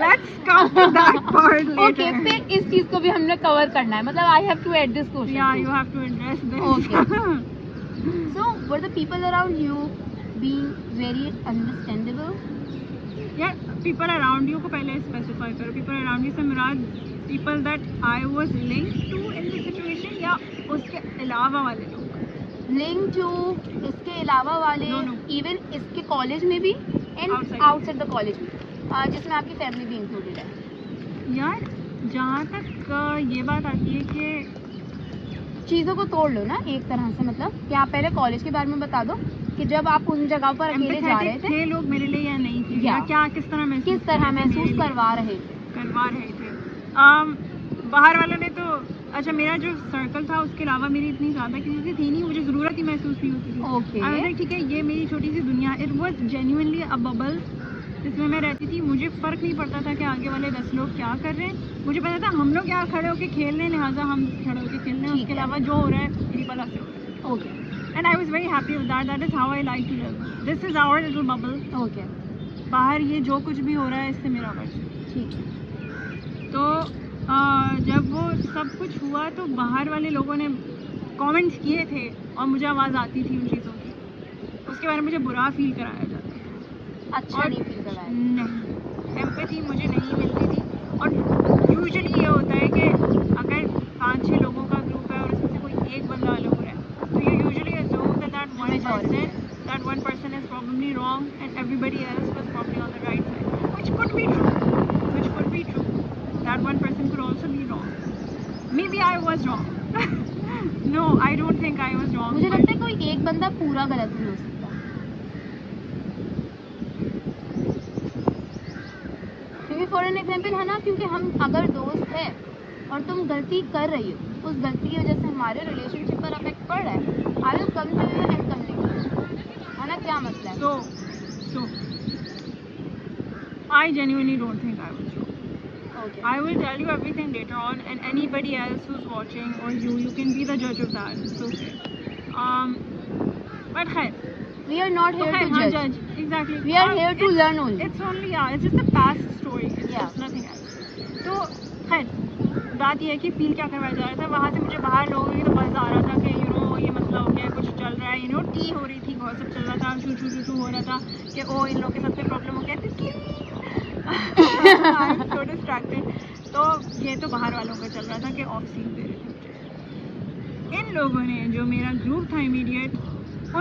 Speaker 2: Let's come to that part later.
Speaker 1: Okay, फिर इस चीज को भी हमने कवर करना है. मतलब I have to add this question.
Speaker 2: Yeah,
Speaker 1: too.
Speaker 2: you have to address this.
Speaker 1: Okay. So, were the people around you being very understandable?
Speaker 2: Yeah, people around you को पहले specify करो. People around you से मुराद people that I was linked to in the situation या उसके अलावा वाले लोग.
Speaker 1: Linked to इसके अलावा वाले,
Speaker 2: No.
Speaker 1: even इसके कॉलेज में भी and outside the college में, जिसमें आपकी फैमिली भी इंक्लूडेड है.
Speaker 2: यार जहाँ तक ये बात आती है कि
Speaker 1: चीज़ों को तोड़ लो ना एक तरह से. मतलब कि आप पहले कॉलेज के बारे में बता दो कि जब आप उन जगह पर अकेले जा रहे
Speaker 2: empathetic थे लोग मेरे लिए या नहीं थे, या क्या किस तरह
Speaker 1: किस तरह महसूस करवा रहे थे.
Speaker 2: बाहर वालों ने तो अच्छा, मेरा जो सर्कल था उसके अलावा मेरी इतनी ज़्यादा किसी से थी नहीं, मुझे ज़रूरत ही महसूस नहीं होती थी.
Speaker 1: ओके.
Speaker 2: ठीक है, ये मेरी छोटी सी दुनिया. It was genuinely a bubble जिसमें मैं रहती थी. मुझे फ़र्क नहीं पड़ता था कि आगे वाले 10 लोग क्या कर रहे हैं. मुझे पता था हम लोग यहाँ खड़े होकर खेल रहे हैं, लिहाजा हम खड़े होकर खेल रहे हैं. उसके अलावा जो हो रहा है मेरी पता से हो रहा है.
Speaker 1: Okay.
Speaker 2: And I was very happy with that. That is how I like to live. This is our little bubble.
Speaker 1: Okay.
Speaker 2: बाहर ये जो कुछ भी हो रहा है इससे मेरा वर्ष.
Speaker 1: ठीक है.
Speaker 2: तो जब वो सब कुछ हुआ तो बाहर वाले लोगों ने कमेंट्स किए थे और मुझे आवाज़ आती थी उन चीज़ों की. उसके बारे में मुझे बुरा फील कराया जाता था.
Speaker 1: अच्छा नहीं फील कराया.
Speaker 2: नहीं, एम्पैथी मुझे नहीं मिलती थी. और यूजुअली ये होता है कि अगर 5-6 लोगों का ग्रुप है और उसमें से कोई एक बंदा अलग हो रहा है तो you usually assume that one person is probably wrong and everybody else was probably on the right side, which could be true. That one person could also be wrong. Maybe I was wrong. No, I don't think I was wrong.
Speaker 1: मुझे लगता है कोई एक बंदा पूरा गलत नहीं हो सकता. क्योंकि फॉर एन एग्जाम्पल है ना, क्योंकि हम अगर दोस्त है और तुम गलती कर रही हो, उस गलती की वजह से हमारे रिलेशनशिप पर अफेक्ट पड़ रहा है, I will come to you and communicate. है ना, क्या मसला है?
Speaker 2: So I genuinely don't think I was wrong.
Speaker 1: Okay.
Speaker 2: I will tell you everything later on, and anybody else who's watching or you can be the judge of that. It's okay. But khair.
Speaker 1: We are not here to judge.
Speaker 2: Exactly.
Speaker 1: We are here to learn only.
Speaker 2: It's only it's just a past story. It's
Speaker 1: Yeah.
Speaker 2: just nothing else. तो खैर बात ये है कि feel क्या करवाया जा रहा था. वहाँ से मुझे बाहर लोगों की तो बस आ रहा था कि ये मसला हो गया, कुछ चल रहा है, टी हो रही थी, बहुत सब चल रहा था, छू हो रहा था कि इन लोगों के साथ प्रॉब्लम हो गया. I'm so distracted. तो ये तो बाहर वालों का चल रहा था कि ऑफ सीन दे रहे थे. इन लोगों ने जो मेरा ग्रुप था इमीडिएट,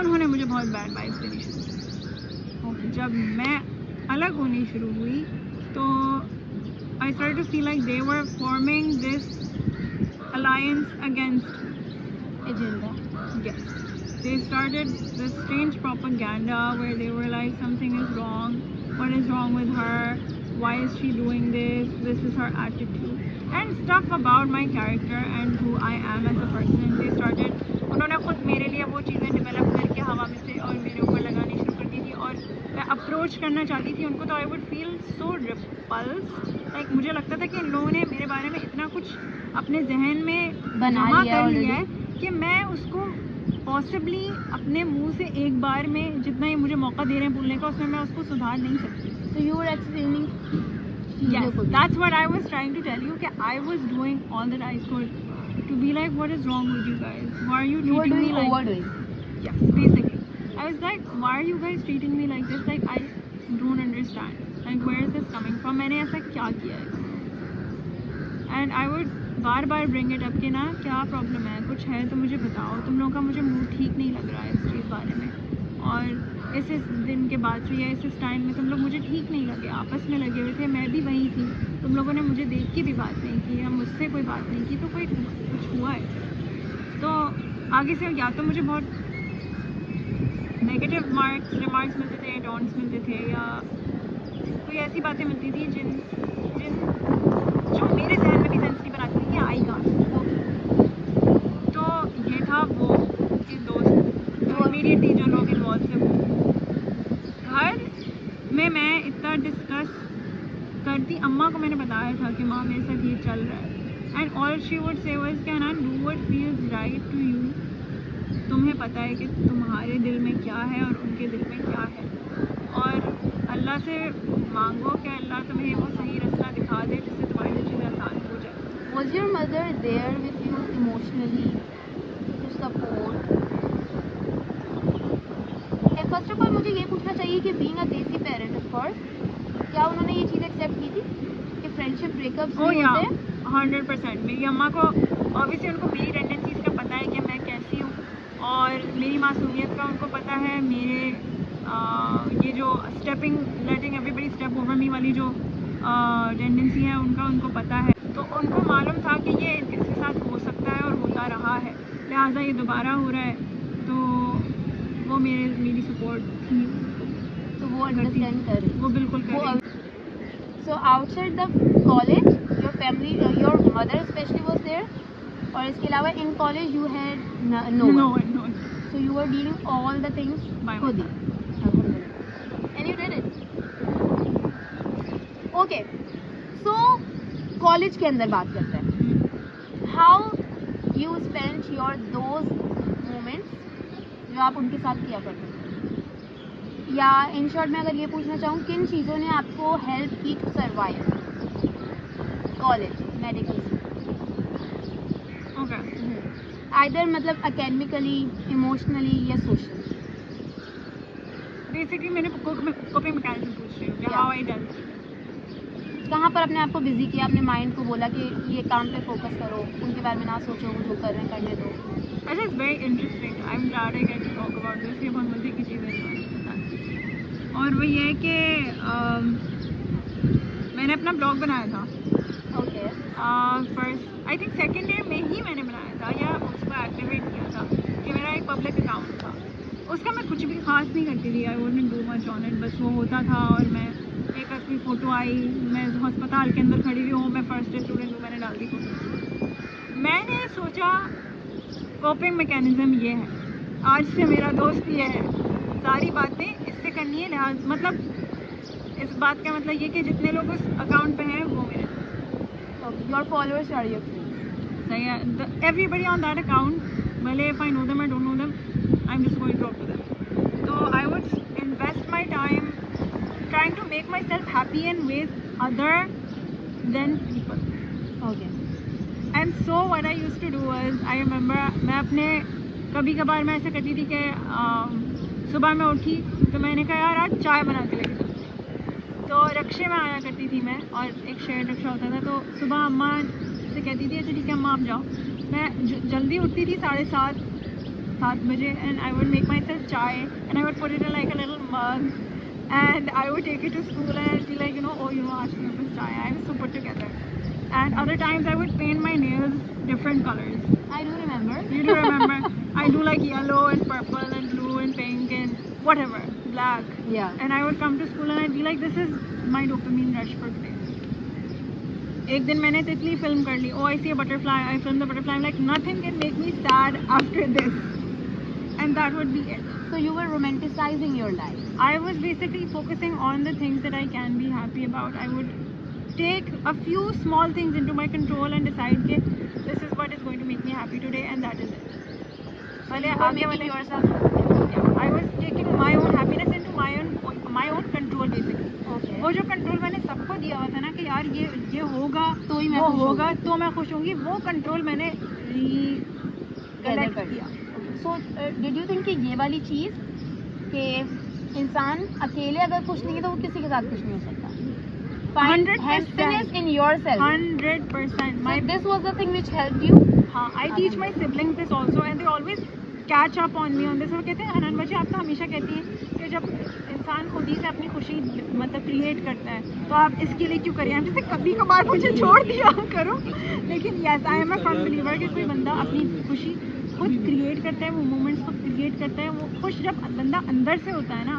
Speaker 2: उन्होंने मुझे बहुत बैड वाइब्स देनी शुरू की. जब मैं अलग होनी शुरू हुई तो I started to feel like they were forming this alliance against
Speaker 1: Agenda.
Speaker 2: Yes. They started this strange propaganda where they were like, something is wrong. What is wrong with her? Why is she doing this? This is her attitude. And stuff about my character and who I am as a person. They started, उन्होंने खुद मेरे लिए वो चीज़ें develop करके हवा में से और मेरे ऊपर लगानी शुरू कर दी थी. और मैं अप्रोच करना चाहती थी उनको तो I would feel so ripples. Like मुझे लगता था कि इन लोगों ने मेरे बारे में इतना कुछ अपने जहन में जमा कर लिया है कि मैं उसको पॉसिबली अपने मुंह से एक बार में जितना ये मुझे मौका दे रहे हैं बोलने का, उसमें मैं उसको सुधार नहीं सकती.
Speaker 1: So you were explaining.
Speaker 2: Yes, that's what I was trying to tell you. कि I was doing all that I could to be like, what is wrong with you guys? Why are you treating me like?
Speaker 1: Overdoing.
Speaker 2: Yes, basically. I was like, why are you guys treating me like this? Like I don't understand. Like where is this coming from? मैंने ऐसा क्या किया है? And I would bar bar bring it up कि ना क्या problem है, कुछ है तो मुझे बताओ. तुम लोगों का मुझे मूड ठीक नहीं लग रहा है इस चीज़ बारे में. और इस दिन के बाद से या इस टाइम में तुम लोग मुझे ठीक नहीं लगे, आपस में लगे हुए थे, मैं भी वही थी. तुम लोगों ने मुझे देख के भी बात नहीं की या मुझसे कोई बात नहीं की, तो कोई कुछ हुआ है. तो आगे से या तो मुझे बहुत नेगेटिव रिमार्क्स मिलते थे, डॉन्ट्स मिलते थे, या कोई ऐसी बातें मिलती थी जिन जो मेरे जहन में भी सेंस नहीं बनाती थी कि आई कहाँ. तो ये था इमीडिएटली जो लोग इन्वॉल्व थे वो घर में मैं इतना डिस्कस करती, अम्मा को मैंने बताया था कि माँ मेरे साथ ये चल रहा है, and all she would say was कि Anan do what feels right to you, तुम्हें पता है कि तुम्हारे दिल में क्या है और उनके दिल में क्या है, और अल्लाह से मांगो कि अल्लाह तुम्हें वो सही रास्ता दिखा दे जिससे तुम्हारी लिए चीज़ें आसान हो जाए।
Speaker 1: Was your mother there with you emotionally to support? First of all मुझे ये पूछना चाहिए कि बीइंग अ देसी पेरेंट ऑफ कोर्स, क्या उन्होंने ये चीज़ एक्सेप्ट की थी कि फ्रेंडशिप ब्रेकअप्स
Speaker 2: ओ
Speaker 1: भी
Speaker 2: या
Speaker 1: होते हैं?
Speaker 2: 100%। मेरी अम्मा को ऑब्वियसली उनको मेरी टेंडेंसीज का पता है कि मैं कैसी हूँ, और मेरी मासूमियत का उनको पता है, मेरे ये जो स्टेपिंग लेटिंग एवरीबडी स्टेप ओवर मी वाली जो टेंडेंसी है उनका उनको पता है, तो उनको मालूम था कि ये इसके साथ हो सकता है और होता रहा है, लिहाजा ये दोबारा हो रहा है, तो वो मेरी सपोर्ट थी,
Speaker 1: तो वो अंडरस्टैंड कर रही
Speaker 2: वो बिल्कुल कर रही।
Speaker 1: So outside the college, your family, your mother especially was there, और इसके अलावा in college you had no one.
Speaker 2: No.
Speaker 1: So you were dealing all the things
Speaker 2: By
Speaker 1: खुद ही, and you did it. Okay, so college के अंदर बात करते हैं. How you spent your those moments जो आप उनके साथ किया करते थे, या इन शॉर्ट में अगर ये पूछना चाहूँ, किन चीज़ों ने आपको हेल्प की to survive college medical?
Speaker 2: Okay,
Speaker 1: either मतलब एकेडमिकली, इमोशनली या सोशल.
Speaker 2: बेसिकली मैंने कोपिंग मैकेनिज्म पूछ रही हूँ कि
Speaker 1: Yeah.
Speaker 2: How I done.
Speaker 1: कहाँ पर अपने आप को बिजी किया, अपने माइंड को बोला कि ये काम पे फोकस करो, उनके बारे में ना सोचो, वो जो कर रहे हैं करने दो?
Speaker 2: It is very interesting. I'm glad I get to talk about this. ये बहुत मजे की चीज़ है, और वो ये है कि मैंने अपना ब्लॉग बनाया था
Speaker 1: okay.
Speaker 2: First I think second year में ही मैंने बनाया था, या उसको एक्टिवेट किया था कि मेरा एक पब्लिक अकाउंट था, उसका मैं कुछ भी खास नहीं करती थी, I wouldn't do much on it, बस वो होता था, और मैं एक अपनी फ़ोटो आई, मैं अस्पताल के अंदर खड़ी हुई हूँ, मैं फर्स्ट ईयर स्टूडेंट हूँ, मैंने डाल दी फोटो। मैंने सोचा कोपिंग मैकेनिज्म ये है, आज से मेरा दोस्त ये है, सारी बातें इससे करनी है, लिहाज मतलब इस बात का मतलब ये कि जितने लोग उस अकाउंट पे हैं वो मेरे
Speaker 1: your followers are your friends.
Speaker 2: सही है, एवरीबडी ऑन दैट अकाउंट, भले if I know them I don't know them, I am just going to talk to them, तो I would invest my time trying to make myself happy in ways other than people.
Speaker 1: Okay.
Speaker 2: And so what I used to do was, I remember मैं अपने कभी कभार मैं ऐसे करती थी कि सुबह में उठी तो मैंने कहा यार आज चाय बना के लेके चलती हूँ, तो रक्शे में आया करती थी मैं, और एक शेयर रक्शा होता था, तो सुबह अम्मा से कहती थी अच्छा ठीक है अम्मा आप जाओ, मैं जल्दी उठती थी 7:30 बजे, and I would make myself chai and I would put it in like a little mug, and I would take it to school and I'd be like, oh, ask me for chai. I was so put together. And other times I would paint my nails different colors.
Speaker 1: I do remember.
Speaker 2: You do remember? I do like yellow and purple and blue and pink and whatever, black.
Speaker 1: Yeah.
Speaker 2: And I would come to school and I'd be like, this is my dopamine rush for today. एक दिन मैंने तितली film कर ली. Oh, I see a butterfly. I film the butterfly. I'm like, nothing can make me sad after this. And that would be it.
Speaker 1: So you were romanticizing your life.
Speaker 2: I was basically focusing on the things that I can be happy about. I would take a few small things into my control and decide that this is what is going to make me happy today, and that is it.
Speaker 1: You were making yourself.
Speaker 2: I was taking my own happiness into my own control basically.
Speaker 1: Okay.
Speaker 2: वो जो control मैंने सबको दिया हुआ था ना कि यार ये होगा
Speaker 1: तो ही मैं
Speaker 2: वो
Speaker 1: खुश
Speaker 2: होगा तो मैं खुश होंगी, वो कंट्रोल मैंने
Speaker 1: कलेक्ट किया. सो डिड यू थिंक कि ये वाली चीज़ कि इंसान अकेले अगर खुश नहीं है तो वो किसी के साथ खुश नहीं हो सकता.
Speaker 2: 100%
Speaker 1: in yourself.
Speaker 2: 100%.
Speaker 1: So this was the thing which helped you.
Speaker 2: हाँ, I teach my siblings this also and they always catch up on me on this. वो कहते हैं अनन बच्चे आप तो हमेशा कहती हैं कि जब इंसान खुद ही से अपनी खुशी मतलब क्रिएट करता है तो आप इसके लिए क्यों करिए, जैसे कभी कभार मुझे छोड़ दिया करो, लेकिन yes I am a firm believer कि कोई बंदा अपनी खुशी खुद क्रिएट करता है, वो मोमेंट्स खुद क्रिएट करता है, वो खुश जब बंदा अंदर से होता है ना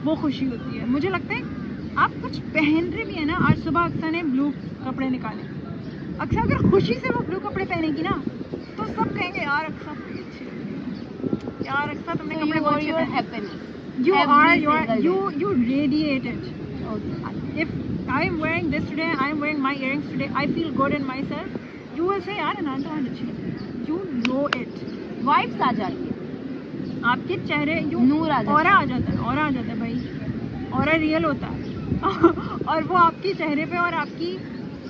Speaker 2: वो खुशी होती है. मुझे लगता है आप कुछ पहन रहे भी है ना, आज सुबह अक्सर ने ब्लू कपड़े निकाले, अक्सर अगर खुशी से वो ब्लू कपड़े पहनेगी ना तो सब कहेंगे यार अक्सर बड़ी अच्छी लग रही है. यार अक्सर तुमने
Speaker 1: So
Speaker 2: कपड़े
Speaker 1: you
Speaker 2: बहुत
Speaker 1: are
Speaker 2: अच्छे
Speaker 1: your
Speaker 2: पहने।
Speaker 1: happiness.
Speaker 2: You
Speaker 1: every
Speaker 2: are
Speaker 1: single day.
Speaker 2: you radiate it.
Speaker 1: Okay.
Speaker 2: If I'm wearing this today, I'm wearing my earrings today, I feel good in myself. You will say यार अनान तो आज अच्छी लग रही है. You know it.
Speaker 1: Vibes आ जाती है.
Speaker 2: आपके चेहरे you
Speaker 1: नूर आ जाता
Speaker 2: ऑरा
Speaker 1: है.
Speaker 2: आ जाता है, ऑरा आ जाता है भाई. ऑरा रियल होता है. और वो आपके चेहरे पे और आपकी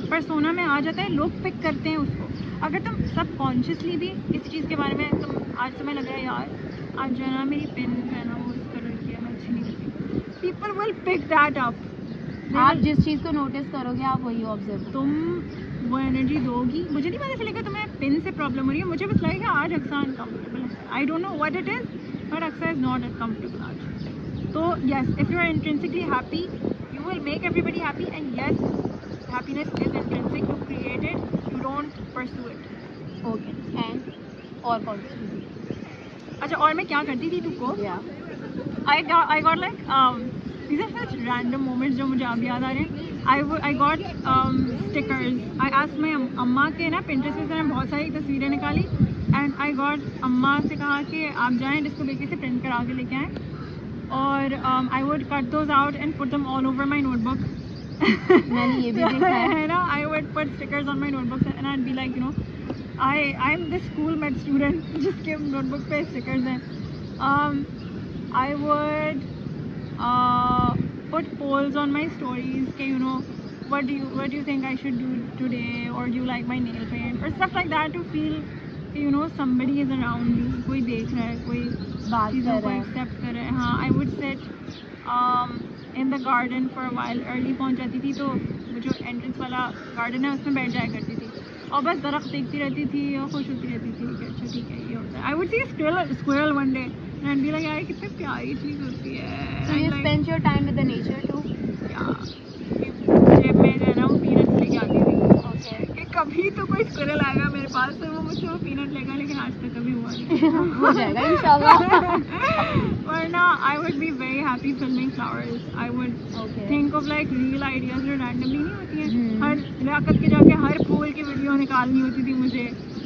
Speaker 2: पर्सोना में आ जाता है. लोग पिक करते हैं उसको. अगर तुम सबकॉन्शियसली भी इस चीज़ के बारे में तुम आज तुम्हें लग रहा है यार आज जो है ना मेरी पिन पहना वो इस कलर की है, मैं अच्छी नहीं लगती. People will pick that up.
Speaker 1: आप जिस चीज़ को नोटिस करोगे आप वही ऑब्जर्व.
Speaker 2: तुम वो एनर्जी दोगी. मुझे नहीं पता चलेगा तुम्हें पिन से प्रॉब्लम हो रही है. मुझे बस लगेगा आज अक्सर अनकम्फर्टेबल है. I don't know what it is but अक्सर इज़ नॉट कंफर्टेबल आज. तो yes, if you are intrinsically happy you will make everybody happy. And yes, happiness is intrinsic. You create it, you don't pursue it.
Speaker 1: Okay. And और कौन सी चीज़?
Speaker 2: अच्छा, और मैं क्या करती थी तुमको?
Speaker 1: या
Speaker 2: I got like these are such random moments जो मुझे अब याद आ रहे हैं. I got stickers. I asked my अम्मा के ना Pinterest पे से मैंने बहुत सारी तस्वीरें निकाली and I got अम्मा से कहा कि आप जाएं डिस्को बेकरी से प्रिंट करा के लेके आएं. और I would cut those out and put them all over my notebook.
Speaker 1: मैंने ये भी देखा है.
Speaker 2: है ना, I would put stickers on my notebooks and I'd be like, you know, I'm this school med student जिसके notebook पे stickers हैं. I would put polls on my stories कि you know what do you think I should do today, or do you like my nail paint or stuff like that, to feel कि you know somebody is around me. कोई देख रहा है, कोई
Speaker 1: बात
Speaker 2: चीज़ों
Speaker 1: कर
Speaker 2: को
Speaker 1: रहा है.
Speaker 2: एक्सेप्ट कर रहा है. हाँ, I would sit in the garden for a while. early पहुँच जाती थी तो वो जो एंट्रेंस वाला गार्डन है उसमें बैठ जाया करती थी और बस दरख्त देखती रहती थी और खुश होती रहती थी कि अच्छा ठीक है ये होता है. I would see squirrel one day and be like यार कितनी प्यारी चीज़ होती है.
Speaker 1: So you spend your time with the nature too.
Speaker 2: जेब में जो है ना वो पीनट्स लेके आती थी
Speaker 1: Okay.
Speaker 2: कि कभी तो कोई स्क्विरल आएगा मेरे पास तो वो मुझसे वो पीनट लेगा, लेकिन आज तक कभी हुआ नहीं.
Speaker 1: हो जाएगा इंशाल्लाह.
Speaker 2: वरना I would be very happy filming flowers. I would
Speaker 1: Okay.
Speaker 2: Think of like real ideas जो रैंडमली नहीं होती हैं.
Speaker 1: हम्म.
Speaker 2: हर लियाकत के जाके हर फूल की वीडियो निकालनी होती थी मुझे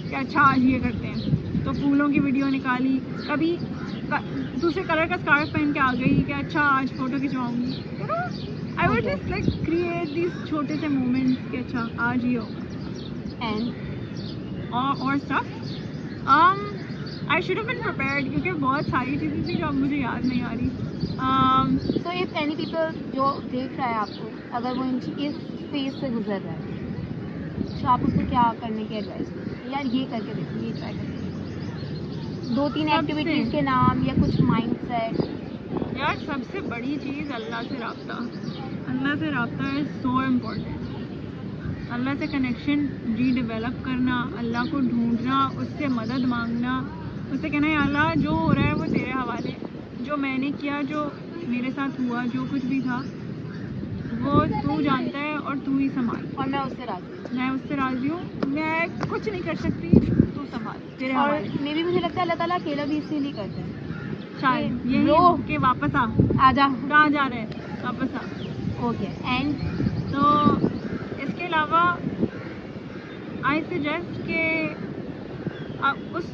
Speaker 2: कि अच्छा आज ये करते हैं तो फूलों की वीडियो निकाली. कभी दूसरे कलर का स्कार्फ पहन के आ गई कि अच्छा आज फोटो खिंचवाऊंगी. I would just like create this छोटे से मोमेंट्स कि अच्छा आज ये होगा.
Speaker 1: And
Speaker 2: और stuff I should have been prepared क्योंकि बहुत सारी चीज़ें थी जो अब मुझे याद नहीं आ रही.
Speaker 1: so if any people जो देख रहा है आपको, अगर वो इस फेज से गुजर रहा है तो आप उसको क्या करने की एडवाइस देंगे? यार ये करके देखो, ये ट्राई करके देखो. 2-3
Speaker 2: सबसे-
Speaker 1: एक्टिविटीज़ के नाम या कुछ माइंड सेट.
Speaker 2: यार सबसे बड़ी चीज़ अल्लाह से रब्ता. अल्लाह से रब्ता इज़ सो इम्पोर्टेंट. अल्लाह से कनेक्शन रीडेवलप करना, अल्लाह को ढूंढना, उससे मदद मांगना, उससे कहना है अल्लाह जो हो रहा है वो तेरे हवाले. जो मैंने किया, जो मेरे साथ हुआ, जो कुछ भी था वो तू जानता है और तू ही संभाल.
Speaker 1: और मैं उससे राजी हूँ.
Speaker 2: मैं उससे राज़ी हूँ. मैं कुछ नहीं कर सकती, तू संभाल, तेरे
Speaker 1: और
Speaker 2: हवाले.
Speaker 1: मे भी मुझे लगता है अल्लाह ताला अकेला भी इसीलिए करता है.
Speaker 2: शायद
Speaker 1: ये
Speaker 2: यही
Speaker 1: रो-
Speaker 2: कि वापस आ.
Speaker 1: आजा.
Speaker 2: कहाँ जा रहे हैं, वापस आ.
Speaker 1: ओके. एंड
Speaker 2: तो इसके अलावा आई सजेस्ट कि उस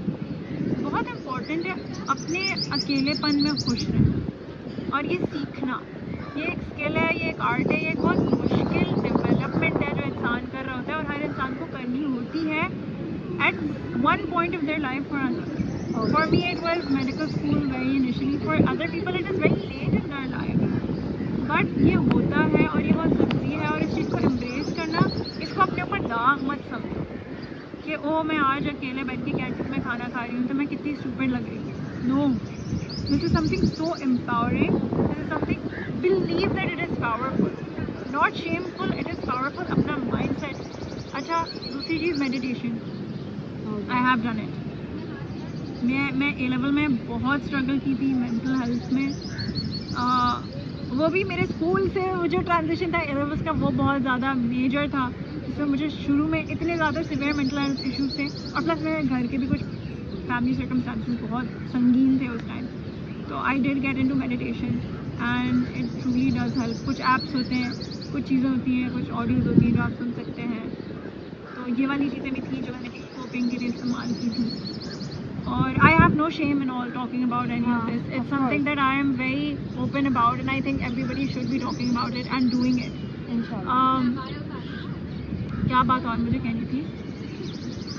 Speaker 2: बहुत इम्पोर्टेंट है अपने अकेलेपन में खुश रहना. और ये सीखना, ये एक स्किल है, ये एक आर्ट है, ये एक बहुत मुश्किल डेवलपमेंट है जो इंसान कर रहा होता है और हर इंसान को करनी होती है at one point of their life और another. For me it was medical school very initially. For other people it is very late in their life. But ये होता है और ये बहुत ज़रूरी है और इस चीज़ को embrace करना. इसको अपने ऊपर दाग मत समझो कि ओ मैं आज अकेले बैठ के कैंटीन में खाना खा रही हूँ तो मैं कितनी stupid लग रही हूँ. No, this is something so empowering. This is something, believe that it is powerful, not shameful. It is powerful. अपना mindset. अच्छा, दूसरी चीज़ meditation. I have done it. मैं ए लेवल में बहुत स्ट्रगल की थी मेंटल हेल्थ में. वो भी मेरे स्कूल से वो जो ट्रांजिशन था ए लेवल्स का वो बहुत ज़्यादा मेजर था जिसमें मुझे शुरू में इतने ज़्यादा सिवियर मेंटल हेल्थ इश्यूज थे और प्लस मेरे घर के भी कुछ फैमिली सर्कमस्टांसेस बहुत संगीन थे उस टाइम. तो I did get into meditation and it truly does help. कुछ ऐप्स होते हैं, कुछ चीज़ें होती हैं, कुछ ऑडियोज होती हैं जो आप सुन सकते हैं. तो ये वाली चीज़ें भी थी जो मैंने कोपिंग के लिए इस्तेमाल की थी. और I have no shame in all talking about any of this. It's
Speaker 1: of
Speaker 2: something
Speaker 1: course.
Speaker 2: that I am very open about, and I think everybody should be talking about it and doing it.
Speaker 1: इंशाल्लाह.
Speaker 2: क्या बात और मुझे कहनी थी,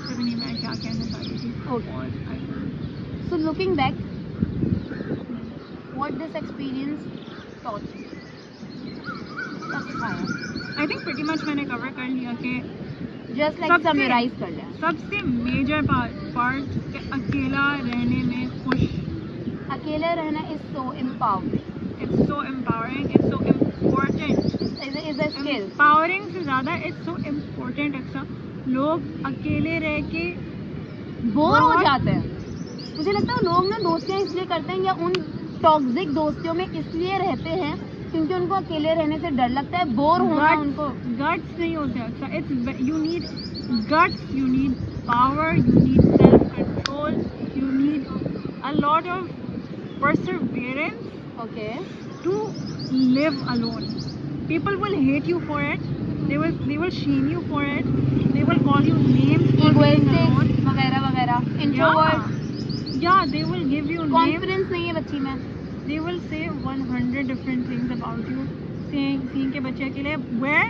Speaker 2: पता नहीं मैं क्या कहना चाहती थी.
Speaker 1: Okay.
Speaker 2: और
Speaker 1: So looking back, what this experience taught you? क्या सिखाया?
Speaker 2: I think pretty much मैंने cover कर लिया कि
Speaker 1: Just like
Speaker 2: सबसे-
Speaker 1: summarize कर लिया.
Speaker 2: सबसे मेजर पार्ट कि अकेला रहने में खुश.
Speaker 1: अकेले रहना is so empowering.
Speaker 2: It's so empowering. It's so important.
Speaker 1: Is a skill.
Speaker 2: Empowering से ज़्यादा it's so important. अक्सर लोग अकेले रह के
Speaker 1: बोर हो
Speaker 2: बहुत-
Speaker 1: जाते हैं. मुझे लगता है लोग ना दोस्तियाँ इसलिए करते हैं या उन टॉक्सिक दोस्तियों में इसलिए रहते हैं क्योंकि उनको अकेले रहने से डर लगता है, बोर होना उनको.
Speaker 2: guts नहीं होते अक्सर. It's you need guts, you need power, you need self control, you need a lot of perseverance
Speaker 1: okay.
Speaker 2: to live alone. People will hate you for it. They will shame you for it. They will call you names for being alone.
Speaker 1: Egoistic वगैरह वगैरह. Introvert.
Speaker 2: Yeah, they will give you names.
Speaker 1: Confidence नहीं है बच्ची में.
Speaker 2: They will say 100 different things about you. Seeing के बच्चे अकेले, where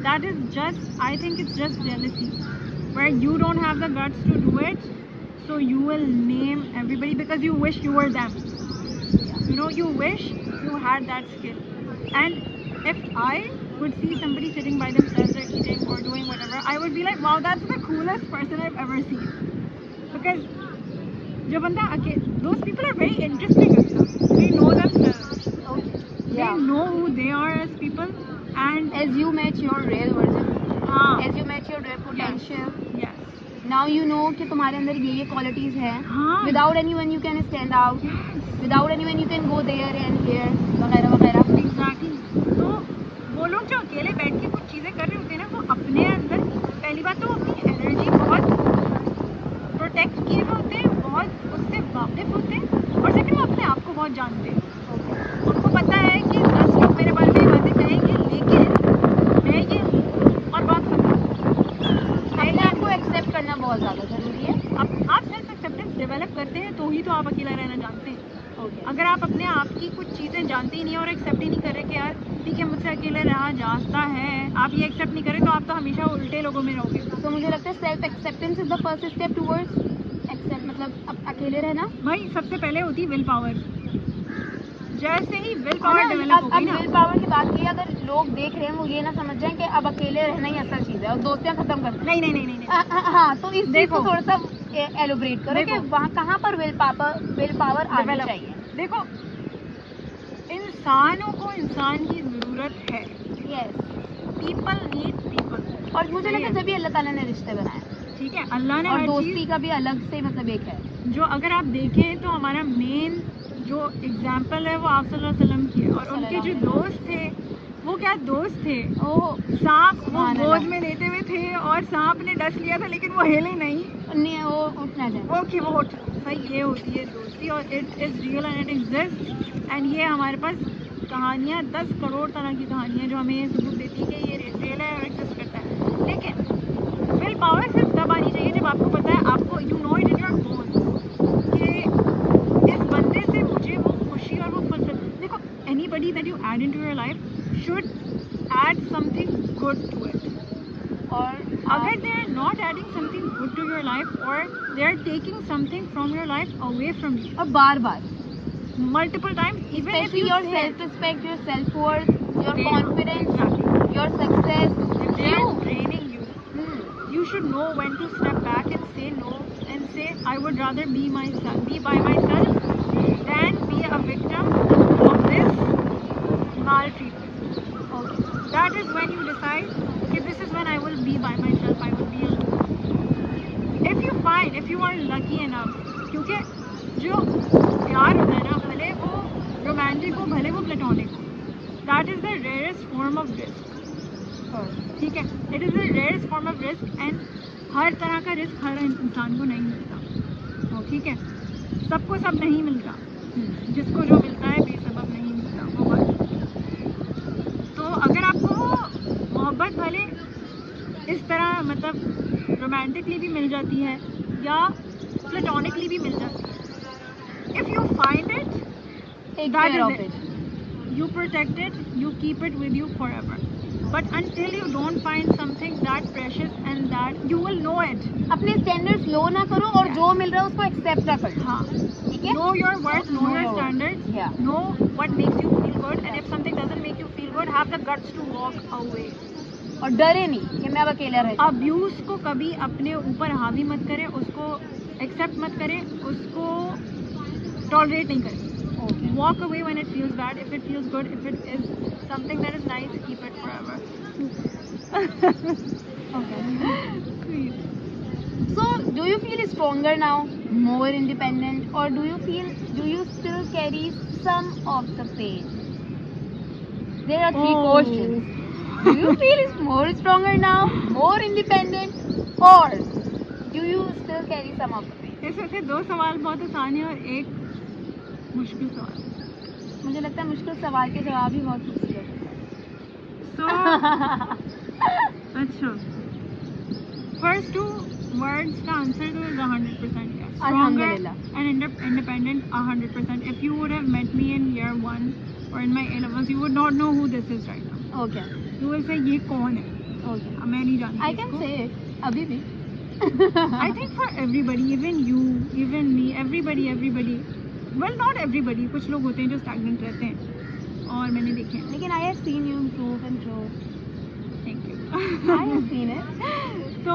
Speaker 2: that is just, I think it's just jealousy. Where you don't have the guts to do it, so you will name everybody because you wish you were them. You know, you wish you had that skill. And if I would see somebody sitting by themselves or eating or doing whatever, I would be like, wow, that's the coolest person I've ever seen. Because जो बंदा those people are very interesting. They know themselves. They
Speaker 1: Yeah.
Speaker 2: know who they are as people, and
Speaker 1: As you met your real version, as you met your real potential,
Speaker 2: yes,
Speaker 1: now you know कि तुम्हारे अंदर ये qualities हैं.
Speaker 2: हाँ,
Speaker 1: Without anyone you can stand out. Without anyone you can go there and here वगैरह वगैरह.
Speaker 2: exactly. तो वो लोग जो अकेले बैठ के कुछ चीजें कर रहे होते हैं ना, वो अपने अंदर पहली बात तो अपनी एनर्जी बहुत प्रोटेक्ट किए हुए होते हैं, बहुत उससे वाकिफ होते हैं, और सेकंड वो अपने आप को बहुत जानते हैं. उनको पता है कि 10 लोग मेरे बारे में ये बातें कहेंगे, लेकिन मैं ये हूँ और बात खत्म.
Speaker 1: अपने आप को एक्सेप्ट करना बहुत ज़्यादा ज़रूरी है.
Speaker 2: आप सेल्फ एक्सेप्टेंस डेवलप करते हैं तो ही तो आप अकेला रहना जानते हैं. अगर आप अपने आप की कुछ चीज़ें जानते ही नहीं और एक्सेप्ट ही नहीं कर रहे कि यार ठीक है मुझसे अकेले रहा जाता है, आप ये एक्सेप्ट नहीं करें तो आप तो हमेशा उल्टे लोगों में रहोगे.
Speaker 1: तो मुझे लगता है self acceptance is the first step towards accept, मतलब अकेले रहना.
Speaker 2: भाई सबसे पहले होती है विल पावर. जैसे ही विल पावर डेवलप हो
Speaker 1: अब
Speaker 2: गई ना,
Speaker 1: विल पावर की बात की, अगर लोग देख रहे हैं वो ये ना समझ जाएं कि अब अकेले रहना ही असल चीज़ है और दोस्तियाँ खत्म कर दें.
Speaker 2: नहीं नहीं नहीं नहीं, नहीं.
Speaker 1: हाँ, तो इस चीज़ को
Speaker 2: देखो.
Speaker 1: थोड़ा सा एलोब्रेट करो कि
Speaker 2: देखो.
Speaker 1: वहाँ कहाँ पर विल पावर आनी
Speaker 2: Develop.
Speaker 1: चाहिए.
Speaker 2: देखो, इंसानों को इंसान की ज़रूरत है.
Speaker 1: यस.
Speaker 2: People need people.
Speaker 1: और मुझे लगता है जब भी अल्लाह ताला ने रिश्ते बनाए
Speaker 2: ठीक है, अल्लाह ने
Speaker 1: और
Speaker 2: हर
Speaker 1: दोस्ती
Speaker 2: चीज़
Speaker 1: का भी अलग से मतलब एक है.
Speaker 2: जो अगर आप देखें तो हमारा मेन जो एग्जाम्पल है वो आप सल्लल्लाहु अलैहि वसल्लम की है. और उनके जो दोस्त थे वो क्या दोस्त थे,
Speaker 1: ओह.
Speaker 2: सांप वो
Speaker 1: सुभान
Speaker 2: गोद
Speaker 1: अल्लाह.
Speaker 2: में लेते हुए थे और सांप ने डस लिया था लेकिन वो हिले नहीं.
Speaker 1: नहीं, वो उठना जाए.
Speaker 2: वो कि वो उठ भाई, ये होती है दोस्ती और it is real and it exist. And ये हमारे पास कहानियाँ 10 करोड़ तरह की कहानियाँ जो हमें ये सबूत देती है कि ये रियल है और एग्जिस्ट करता है. लेकिन विल पावर सिर्फ तब आनी चाहिए जब आपको पता है, आपको you know it in your bones कि इस बंदे से मुझे वो खुशी और वो फुलफिल. देखो, anybody that you add into your life should add something good to it.
Speaker 1: और
Speaker 2: अगर they are not adding something good to your life or they are taking something from your life away from you
Speaker 1: और बार बार
Speaker 2: multiple times, even if
Speaker 1: especially
Speaker 2: you
Speaker 1: your
Speaker 2: say
Speaker 1: self respect, your self worth, your
Speaker 2: They-
Speaker 1: confidence,
Speaker 2: exactly.
Speaker 1: your success,
Speaker 2: if they are
Speaker 1: you.
Speaker 2: draining you, you should know when to step back and say no and say I would rather be by myself than be a victim of this maltreatment.
Speaker 1: Okay.
Speaker 2: That is when you decide okay, this is when I will be by myself, I will be alone. If you are lucky enough, क्योंकि जो प्यार होता है ना, भले वो romantic हो भले वो प्लेटोनिक हो, that is the rarest form of risk. ठीक है, it is the rarest form of risk and हर तरह का रिस्क हर इंसान को नहीं मिलता. ठीक है, सबको सब नहीं मिलता, जिसको जो मिलता है बेसबब नहीं मिलता वो बात. तो अगर आपको मोहब्बत भले इस तरह मतलब रोमांटिकली भी मिल जाती है या प्लेटोनिकली भी मिल जाती है. If you find it,
Speaker 1: take
Speaker 2: that
Speaker 1: care
Speaker 2: is
Speaker 1: of
Speaker 2: it.
Speaker 1: It.
Speaker 2: You protect it, you keep it with you forever. But until you don't find something that precious and that you will know it.
Speaker 1: अपने standards लो ना करो और जो मिल रहा है उसको accept ना करो.
Speaker 2: हाँ.
Speaker 1: ठीक है.
Speaker 2: Know your worth, know your standards,
Speaker 1: Yeah.
Speaker 2: know what makes you feel good, and if something doesn't make you feel good, have the guts to walk away.
Speaker 1: और डरे नहीं कि मैं अब अकेला रह.
Speaker 2: अब्यूज को कभी अपने ऊपर हावी मत करें, उसको एक्सेप्ट मत करें, उसको टॉलरेट नहीं करें.
Speaker 1: Okay.
Speaker 2: Walk away when it feels bad. If it feels good, if it is something that is nice, keep it forever.
Speaker 1: Okay.
Speaker 2: Sweet.
Speaker 1: So, do you feel stronger now, more independent, or do you still carry some of the pain? There are three
Speaker 2: Oh.
Speaker 1: questions. Do you feel more stronger now, more independent, or do you still carry some of the pain?
Speaker 2: ऐसे ऐसे दो सवाल बहुत आसान है और एक मुश्किल सवाल.
Speaker 1: मुझे लगता है मुश्किल सवाल के जवाब ही बहुत खूबसूरत
Speaker 2: So, अच्छा. First two words का answer तो is 100% yes. Stronger
Speaker 1: अल्हम्दुलिल्लाह.
Speaker 2: and independent 100%. If you would have met me in year 1 or in my A levels, you would not know who this is right now.
Speaker 1: Okay.
Speaker 2: You will say ये कौन है?
Speaker 1: Okay.
Speaker 2: मैं नहीं जानती
Speaker 1: I can
Speaker 2: इसको.
Speaker 1: say it. अभी भी.
Speaker 2: I think for everybody, even you, even me, everybody. Well, not everybody. कुछ लोग होते हैं जो stagnant रहते हैं और मैंने देखे हैं.
Speaker 1: लेकिन I have seen you improve and grow.
Speaker 2: Thank you.
Speaker 1: I have seen it.
Speaker 2: So,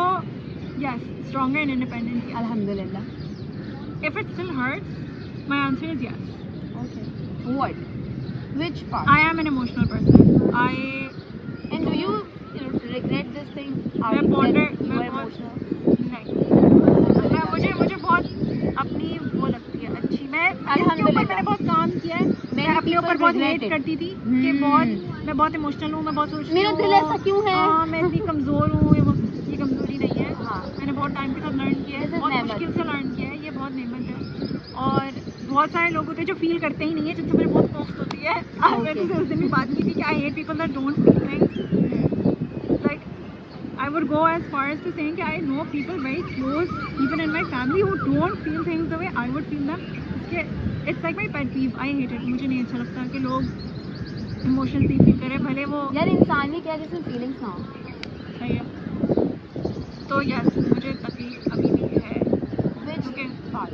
Speaker 2: yes, stronger and independent. Yes.
Speaker 1: Alhamdulillah.
Speaker 2: If it still hurts, my answer is yes.
Speaker 1: Okay. What? Which part?
Speaker 2: I am an emotional person.
Speaker 1: And do you regret this thing? Are
Speaker 2: मैं
Speaker 1: you
Speaker 2: ponder-
Speaker 1: that you
Speaker 2: मैं
Speaker 1: are
Speaker 2: बहुत-
Speaker 1: emotional?
Speaker 2: नहीं. मुझे बहुत अपनी वो लगती है अच्छी. मैं इसके ऊपर मैंने बहुत काम किया है. मैं अपने ऊपर बहुत हेट करती थी कि मैं बहुत इमोशनल हूँ, मैं बहुत सोचती हूँ.
Speaker 1: मेरा दिल ऐसा क्यों है?
Speaker 2: हाँ, मैं इतनी कमज़ोर हूँ. ये कमज़ोरी नहीं है.
Speaker 1: हाँ.
Speaker 2: मैंने बहुत टाइम के साथ लर्न किया है,
Speaker 1: This is
Speaker 2: बहुत
Speaker 1: नेमत.
Speaker 2: मुश्किल से लर्न किया है. ये बहुत नेमत है. और बहुत सारे लोग होते हैं जो फील करते ही नहीं है, जिनसे मुझे बहुत कोफ्त होती है. मैंने तुझसे उस दिन भी बात की थी कि I hate people that don't feel things. Like I would go as far as to saying that I know people very close, even in my family, who don't feel things the way I would feel them. It's like my pet peeve. I hate it. मुझे नहीं अच्छा लगता कि लोग emotions नहीं feel करें, भले वो
Speaker 1: यार इंसान भी क्या जिसमें फीलिंग्स ना हो.
Speaker 2: सही है. तो yes, मुझे तकलीफ अभी भी है.
Speaker 1: Which
Speaker 2: Okay.
Speaker 1: part?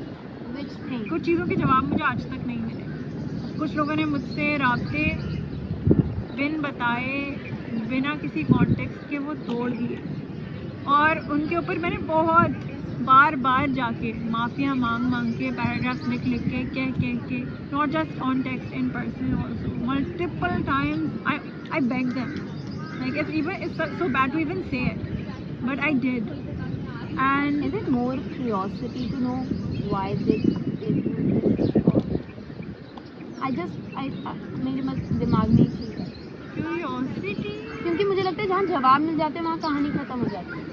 Speaker 1: Which thing?
Speaker 2: कुछ चीज़ों के जवाब मुझे आज तक नहीं मिले. कुछ लोगों ने मुझसे राब्ते बिन बताए, बिना किसी कॉन्टेक्स्ट के वो तोड़ दिए और उनके ऊपर मैंने बहुत बार जाके माफ़िया मांग के पैराग्राफ्स लिख के कह के not just on text in person also multiple times I beg them like it's so bad to even say it but I did. And
Speaker 1: Is it more curiosity to know why they do this? मेरे दिमाग में एक चीज़ है.
Speaker 2: Curiosity.
Speaker 1: क्योंकि मुझे लगता है जहाँ जवाब मिल जाते हैं वहाँ कहानी ख़त्म हो जाती है.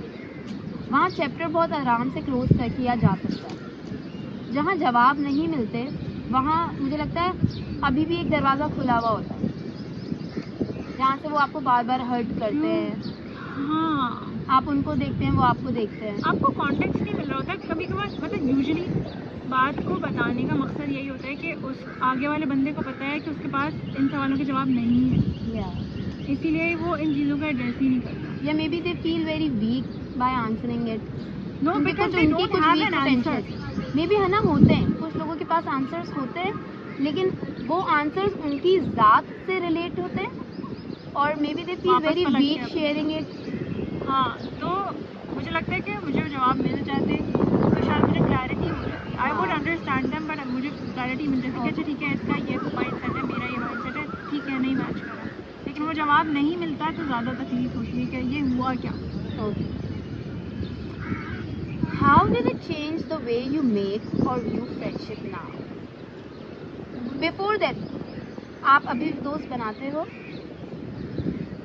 Speaker 1: वहाँ चैप्टर बहुत आराम से क्लोज कर किया जा सकता है. जहाँ जवाब नहीं मिलते वहाँ मुझे लगता है अभी भी एक दरवाज़ा खुला हुआ होता है जहाँ से वो आपको बार बार हर्ट करते हैं.
Speaker 2: हाँ,
Speaker 1: आप उनको देखते हैं, वो आपको देखते हैं.
Speaker 2: आपको कॉन्टेक्स्ट नहीं मिल रहा होता. कभी कभार मतलब यूजुअली बात को बताने का मकसद यही होता है कि उस आगे वाले बंदे को पता है कि उसके पास इन सवालों के जवाब नहीं है, इसीलिए वो इन चीज़ों का एड्रेस ही नहीं करता.
Speaker 1: या may be they feel very weak by answering it.
Speaker 2: No, because they don't have an answer.
Speaker 1: May be है ना, होते हैं कुछ लोगों के पास आंसर्स होते हैं लेकिन वो आंसर्स उनकी ज़ात से रिलेट होते हैं और मे बी दे फील
Speaker 2: वापस
Speaker 1: वेरी
Speaker 2: पलट के
Speaker 1: वीक
Speaker 2: आते हैं.
Speaker 1: Sharing it.
Speaker 2: हाँ, तो मुझे लगता है कि मुझे जवाब मिल जाते तो शायद मुझे क्लैरिटी हो जाती. I would understand them but मुझे क्लैरिटी मिल जाती कि अच्छा ठीक है, इसका ये माइंडसेट है, मेरा ये माइंडसेट है, ठीक है, नहीं मैच कर रहा. लेकिन वो जवाब नहीं मिलता तो ज़्यादा तकलीफ होती है कि ये हुआ क्या.
Speaker 1: How did it change the way you make or view friendship now? Before that, आप अभी दोस्त बनाते हो?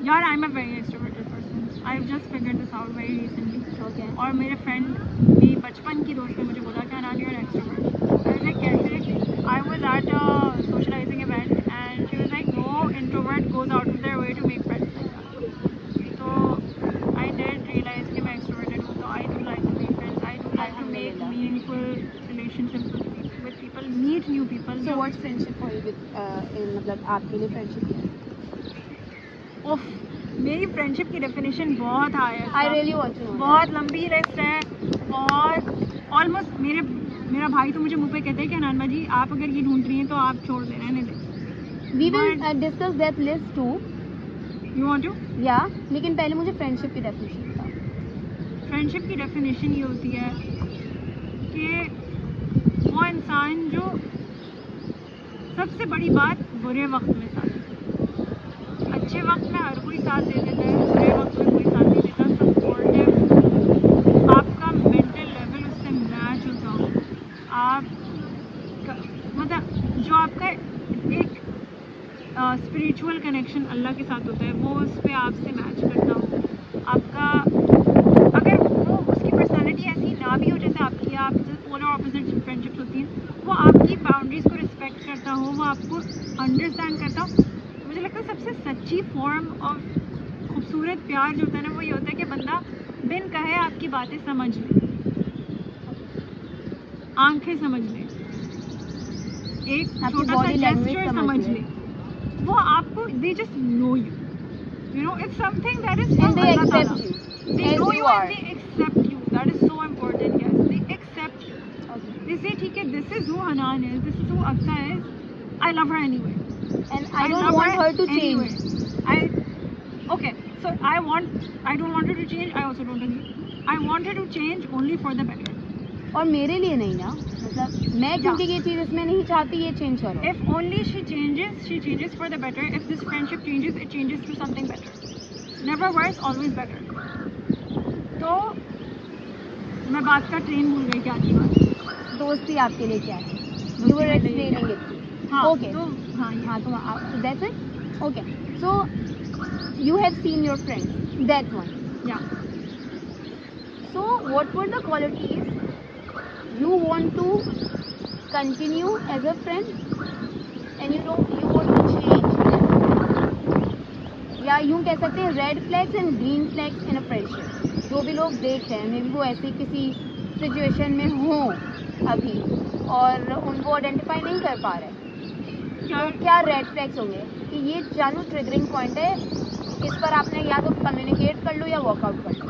Speaker 2: यार, I am a very extroverted person. I have just figured this out very recently.
Speaker 1: Okay.
Speaker 2: और मेरे फ्रेंड मेरी बचपन की दोस्त ने मुझे बोला कि Anan, you are extrovert. I was like कैसे? I was at a socialising event and she was like no introvert goes out of their way to make friends like that. तो आई डिड रियलाइज कि मैं extroverted हूँ. तो I do like to make friends. I do like to make meaningful
Speaker 1: मतलब आपके लिए friendship क्या है?
Speaker 2: उफ, मेरी फ्रेंडशिप की डेफिनेशन बहुत हाई है।
Speaker 1: I really want to know.
Speaker 2: बहुत लंबी लिस्ट है और ऑलमोस्ट मेरा भाई तो मुझे मुंह पे कहते हैं कि अनान्मा जी आप अगर ये ढूंढ रही हैं तो आप छोड़ दे, रहने दें।
Speaker 1: We will discuss that list too.
Speaker 2: You want to?
Speaker 1: या लेकिन पहले मुझे फ्रेंडशिप की डेफिनेशन बताओ।
Speaker 2: फ्रेंडशिप की डेफिनेशन ये होती है कि वो इंसान जो सबसे बड़ी बात बुरे वक्त में साथ देता है। अच्छे वक्त में हर कोई साथ दे देता है, बुरे वक्त में कोई साथ नहीं देता। सपोर्टिव, आपका मेंटल लेवल उससे मैच होता हो, आप मतलब जो आपका एक स्पिरिचुअल कनेक्शन अल्लाह के साथ होता है वो उस पर आपसे मैच करता हो। आपका अगर वो उसकी पर्सनालिटी ऐसी ना भी हो जैसे आपकी, आप पोलर ऑपोजिट फ्रेंडशिप्स होती हैं, वो आपकी बाउंड्रीज को रिस्पेक्ट करता हो, वो आपको अंडरस्टैंड करता हो, मुझे लगता है सबसे सच्ची फॉर्म ऑफ खूबसूरत प्यार जो होता है ना वो ये होता है कि बंदा बिन कहे आपकी बातें समझ ले, आंखें समझ ले, एक छोटा सा जेस्चर समझ ले, वो आपको they just know you know it's something that is from
Speaker 1: And they
Speaker 2: Allah
Speaker 1: accept
Speaker 2: Ta'ala.
Speaker 1: you
Speaker 2: They
Speaker 1: as
Speaker 2: know
Speaker 1: you
Speaker 2: you
Speaker 1: are.
Speaker 2: and they accept you. That is so important. Yes, they accept you.
Speaker 1: Okay.
Speaker 2: They say ठीक है, this is who Hanan is, this is who Aksa is, I love her anyway.
Speaker 1: And I don't
Speaker 2: love
Speaker 1: want her to
Speaker 2: anyway.
Speaker 1: change.
Speaker 2: Okay, so I don't want her to change. I also don't agree. I want her to change only for the better.
Speaker 1: और मेरे लिए नहीं ना, मतलब मैं क्योंकि ये चीज़ इसमें नहीं चाहती, ये चेंज करो।
Speaker 2: If only she changes for the better. If this friendship changes, it changes to something better. Never worse, always better. तो मैं बात का ट्रेन भूल गई, क्या थी बात?
Speaker 1: दोस्ती आपके लिए क्या है? You were explaining it.
Speaker 2: हाँ,
Speaker 1: Okay.
Speaker 2: तो हाँ
Speaker 1: तो that's it. Okay. So you have seen your friends, that one.
Speaker 2: yeah.
Speaker 1: So what were the qualities you want to continue as a friend and you want to change them? या यूं कह सकते हैं red flags and green flags in a friendship. जो भी लोग देख रहे हैं, मे बी वो ऐसी किसी सिचुएशन में हों अभी और उनको आइडेंटिफाई नहीं कर पा रहे, तो क्या रेड फ्लैग्स होंगे कि ये जानू ट्रिगरिंग पॉइंट है, इस पर आपने या तो कम्युनिकेट कर लो या वर्कआउट कर लो।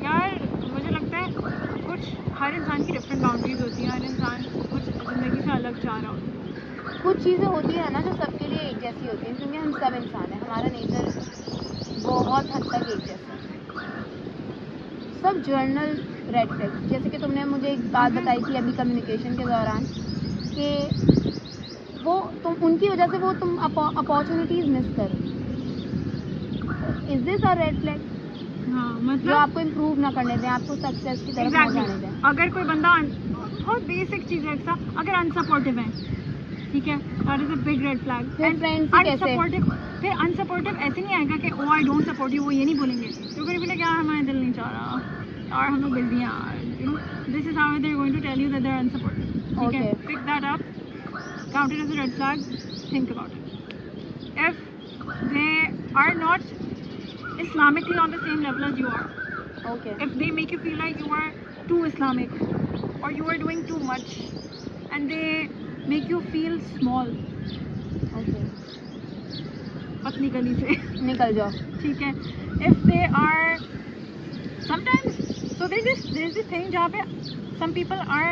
Speaker 2: यार मुझे लगता है कुछ हर इंसान की डिफरेंट बाउंड्रीज होती हैं, हर इंसान कुछ ज़िंदगी से अलग चाह रहा होता है।
Speaker 1: कुछ चीज़ें होती हैं ना जो सबके लिए एक जैसी होती हैं, क्योंकि हम सब इंसान हैं, हमारा नेचर बहुत हद तक एक जैसा है। सब जर्नल रेड फ्लैग्स, जैसे कि तुमने मुझे एक बात बताई थी अभी कम्युनिकेशन के दौरान कि वो तुम उनकी वजह से वो तुम अपॉर्चुनिटीज़ मिस कर रही। Is this a red flag?
Speaker 2: हाँ,
Speaker 1: जो
Speaker 2: मतलब
Speaker 1: आपको इम्प्रूव ना करने दें, आपको सक्सेस की तरफ ना जाने दें।
Speaker 2: अगर कोई बंदा बहुत बेसिक चीज़ है ऐसा, अगर अनसपोर्टिव है, ठीक है, that is a big red flag.
Speaker 1: फिर फ्रेंड्स से कैसे?
Speaker 2: फिर अनसपोर्टिव ऐसे नहीं आएगा कि ओ आई डोंट सपोर्ट यू, वो ये नहीं बोलेंगे, क्योंकि बोले क्या हमारा दिल नहीं चाह रहा और हम लोग बिजी हैं, you know this is how they are going to tell you that they are unsupportive. ठीक है,
Speaker 1: Okay.
Speaker 2: Pick that up, count it as a red flag, think about it. If they are not Islamically on the same level as you are,
Speaker 1: Okay.
Speaker 2: if they make you feel like you are too Islamic or you are doing too much and they make you feel small,
Speaker 1: Okay.
Speaker 2: पतली गली से
Speaker 1: निकल जाओ।
Speaker 2: ठीक है। if they are sometimes, so there's this thing जहाँ पे some people are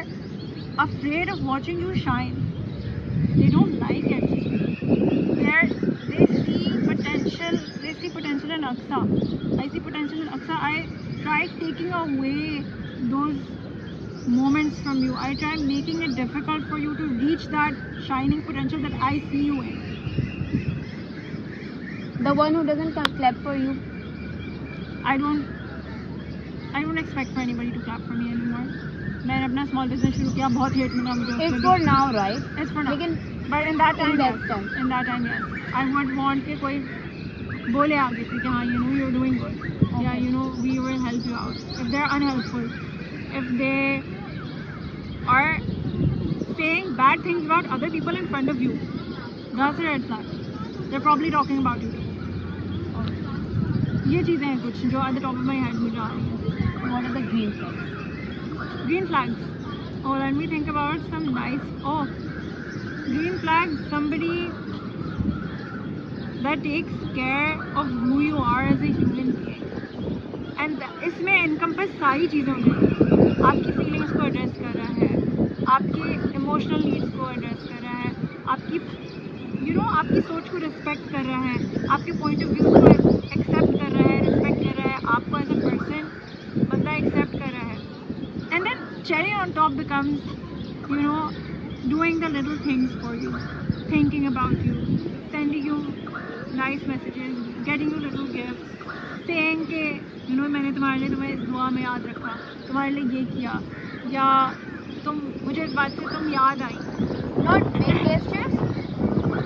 Speaker 2: afraid of watching you shine, they don't like it, they see potential in Aksa. I see potential in Aksa. I tried taking away those moments from you. I tried making it difficult for you to reach that shining potential that I see you in.
Speaker 1: The one who doesn't clap for you.
Speaker 2: I don't expect for anybody to clap for me anymore. मैंने अपना small business शुरू किया, बहुत hate मिला मुझे।
Speaker 1: It's for now, right?
Speaker 2: It's for now.
Speaker 1: लेकिन
Speaker 2: But in that time,
Speaker 1: yes.
Speaker 2: I would want कि कोई बोले आगे से कि हाँ, you know, you're doing good.
Speaker 1: Okay.
Speaker 2: Yeah, you know, we will help you out. If they're unhelpful, if they are saying bad things about other people in front of you, that's a red flag. They're probably talking about you. ये चीज़ें हैं कुछ जो at the top of my head मुझे आ रही हैं।
Speaker 1: What are the green flags?
Speaker 2: Green flags. Oh, let me think about some nice. Oh, green flag somebody that takes care of who you are as a human being. And इसमें encompass सारी चीज़ें हो गई. आपकी feelings को address कर रहा है, आपके emotional needs को address कर रहा है, आपकी आपकी सोच को respect कर रहा है, आपके point of views को accept कर रहा है, respect कर रहा है, आपको as a person बंदा accept कर रहा है. And then cherry on top becomes, doing the little things for you, thinking about you, sending you nice messages, getting you little gifts, saying कि मैंने तुम्हारे लिए तुम्हें इस दुआ में याद रखा, तुम्हारे लिए ये किया, या मुझे इस बात से तुम याद आई.
Speaker 1: नॉट बिग गेस्चर्स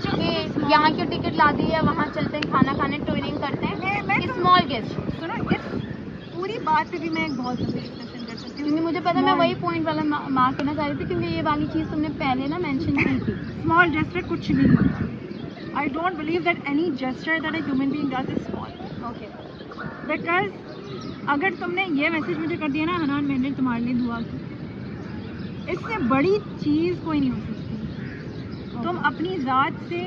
Speaker 1: कि यहाँ की टिकट ला दी है, वहाँ चलते हैं खाना खाने, ट्विनिंग करते हैं. Small gestures.
Speaker 2: सुनो, इस पूरी बात पे भी मैं एक बहुत लंबी डिस्कशन कर सकती हूँ.
Speaker 1: क्योंकि मुझे पता, मैं वही पॉइंट वाला मार्क करना चाह रही थी, क्योंकि ये वाली चीज़ तुमने पहले ना मेंशन की थी.
Speaker 2: स्मॉल जेस्चर कुछ नहीं होता. I don't believe that any gesture that a human being does is small.
Speaker 1: Okay.
Speaker 2: Because अगर तुमने ये मैसेज मुझे कर दिया ना, हनान मैंने तुम्हारे लिए दुआ की, इससे बड़ी चीज़ कोई नहीं हो सकती. तुम अपनी ज़ात से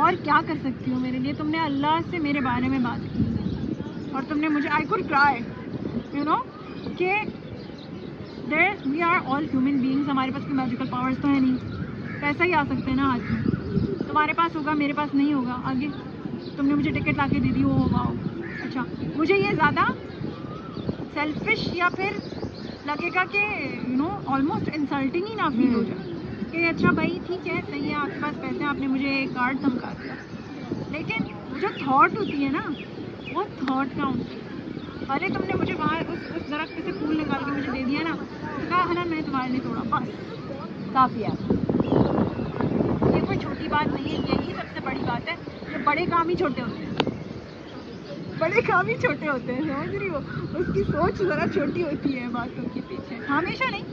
Speaker 2: और क्या कर सकती हो मेरे लिए? तुमने अल्लाह से मेरे बारे में बात की और तुमने मुझे, आई कुड क्राई, कि we are all human beings. हमारे पास कोई मैजिकल पावर्स तो है नहीं. पैसा ही आ सकते हैं ना हाथ में. तुम्हारे पास होगा, मेरे पास नहीं होगा. आगे तुमने मुझे टिकट ला के दे दी, वो होगा. अच्छा, मुझे ये ज़्यादा सेल्फिश या फिर लगेगा कि ऑलमोस्ट इंसल्टिंग ही ना फील हो जाए कि अच्छा भाई ठीक है, सही है, आपके पास पैसे, आपने मुझे एक कार्ड धमका दिया. लेकिन जो थॉट होती है ना, वो थॉट काउंट होती है. अरे तुमने मुझे वहाँ उस दरख्त से फूल निकाल के मुझे दे दिया ना, तो कहा हना मैंने तुम्हारे लिए तोड़ा, बस
Speaker 1: काफ़ी है.
Speaker 2: ये कोई छोटी बात नहीं है, यही सबसे बड़ी बात है. ये बड़े काम ही छोटे होते हैं, बड़े काम ही छोटे होते हैं, समझ रही हो? उसकी सोच ज़रा छोटी होती है बातों के पीछे. हमेशा नहीं,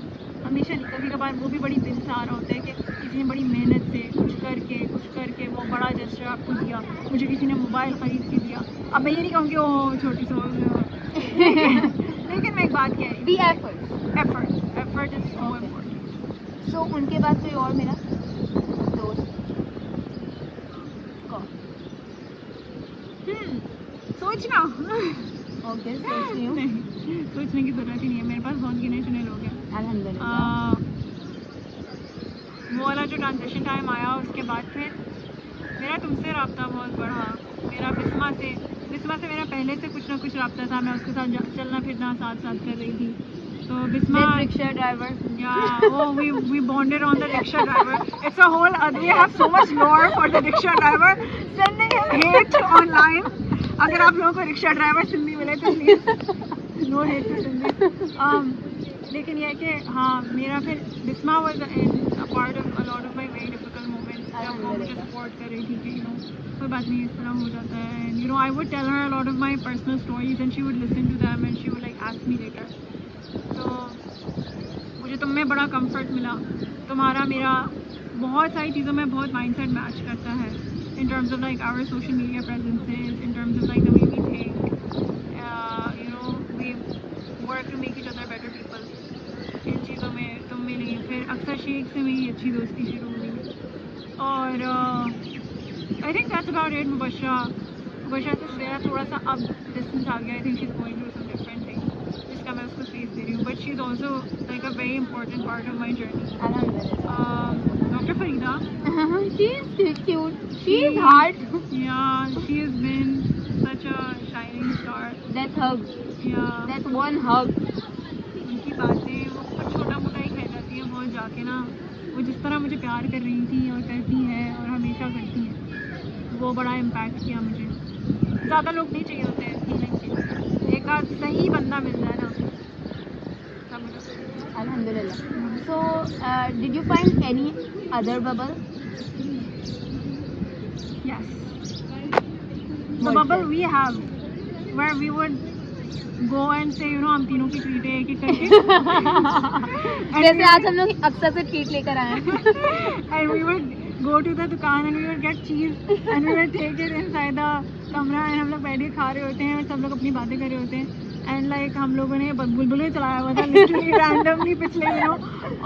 Speaker 2: कभी कभार वो भी बड़ी दिल से आ रहा होता है कि किसी ने बड़ी मेहनत से कुछ करके वो बड़ा जेस्चर आपको दिया. मुझे किसी ने मोबाइल ख़रीद के दिया. अब मैं ये नहीं कहूँगी ओ छोटी सोच, लेकिन मैं एक बात कह रही हूँ, एफर्ट इज सो इम्पोर्टेंट.
Speaker 1: सो उनके बाद कोई और मेरा दोस्त
Speaker 2: सोचना.
Speaker 1: ओके, सोच रही हूँ.
Speaker 2: नहीं, सोचने की ज़रूरत ही नहीं है. मेरे पास बहुत गिने चुने लोग हैं.
Speaker 1: अल्हम्दुलिल्लाह.
Speaker 2: वो वाला जो ट्रांजिशन टाइम आया, उसके बाद फिर मेरा तुमसे रब्ता बहुत बढ़ा. मेरा बिस्मा से मेरा पहले से कुछ ना कुछ रब्ता था. मैं उसके साथ चलना फिरना साथ कर रही थी. तो Bisma
Speaker 1: rickshaw driver.
Speaker 2: we bonded on the rickshaw driver. It's a whole other, we have so much lore for the rickshaw driver. Sending him hate online. अगर आप लोगों को रिक्शा ड्राइवर सिंधी मिले तो please no hate to Sindhi. लेकिन यह है कि हाँ, मेरा फिर Bisma was a part of a lot of my very difficult moments. जब वो मुझे सपोर्ट कर रही थी कि कोई बात नहीं, इस तरह हो जाता है. And I would tell her a lot of my personal stories and she would listen to them and she would like ask me later. तो मुझे तुम में बड़ा कंफर्ट मिला. तुम्हारा मेरा बहुत सारी चीज़ों में बहुत माइंडसेट मैच करता है. In terms of like our social media presences, in terms of like the way we think, we work to make each other better people. इन चीज़ों में तुम मिली. फिर अक्सर शेख से मेरी अच्छी दोस्ती शुरू हुई. और I think that's about it. Mubashra से मेरा थोड़ा सा अब डिस्टेंस आ गया. I think she's going through some different things, जिसका मैं उसको स्पेस दे रही हूँ. But she's also like a very important part of my journey. Dr. Farida.
Speaker 1: She is cute. She is hard.
Speaker 2: Yeah, she has been such a shining star.
Speaker 1: That hug.
Speaker 2: Yeah.
Speaker 1: That one hug.
Speaker 2: उनकी बातें वो कुछ छोटा मोटा ही कह जाती है. बहुत जाके ना, वो जिस तरह मुझे प्यार कर रही थी और करती है और हमेशा करती है, वो बड़ा इम्पैक्ट किया मुझे. ज़्यादा लोग नहीं चाहिए होते हैं फीलिंग के. एक आध सही बंदा मिल जाए ना, तब मुझे.
Speaker 1: Alhamdulillah. So, did you find any other bubble?
Speaker 2: Yes. The
Speaker 1: What's
Speaker 2: bubble
Speaker 1: that?
Speaker 2: we have, where we would go and say, हम तीनों की ट्रीटें एक एक करके.
Speaker 1: जैसे आज हम लोग अक्सर से ट्रीट लेकर आए हैं.
Speaker 2: And we would go to the दुकान and we would get cheese and we would take it inside the कमरा and हम लोग बैठ के खा रहे होते हैं और सब लोग अपनी बातें कर रहे होते हैं. एंड लाइक हम लोगों ने बुलबुल में चलाया हुआ था लिटरली रैंडमली पिछले दिनों,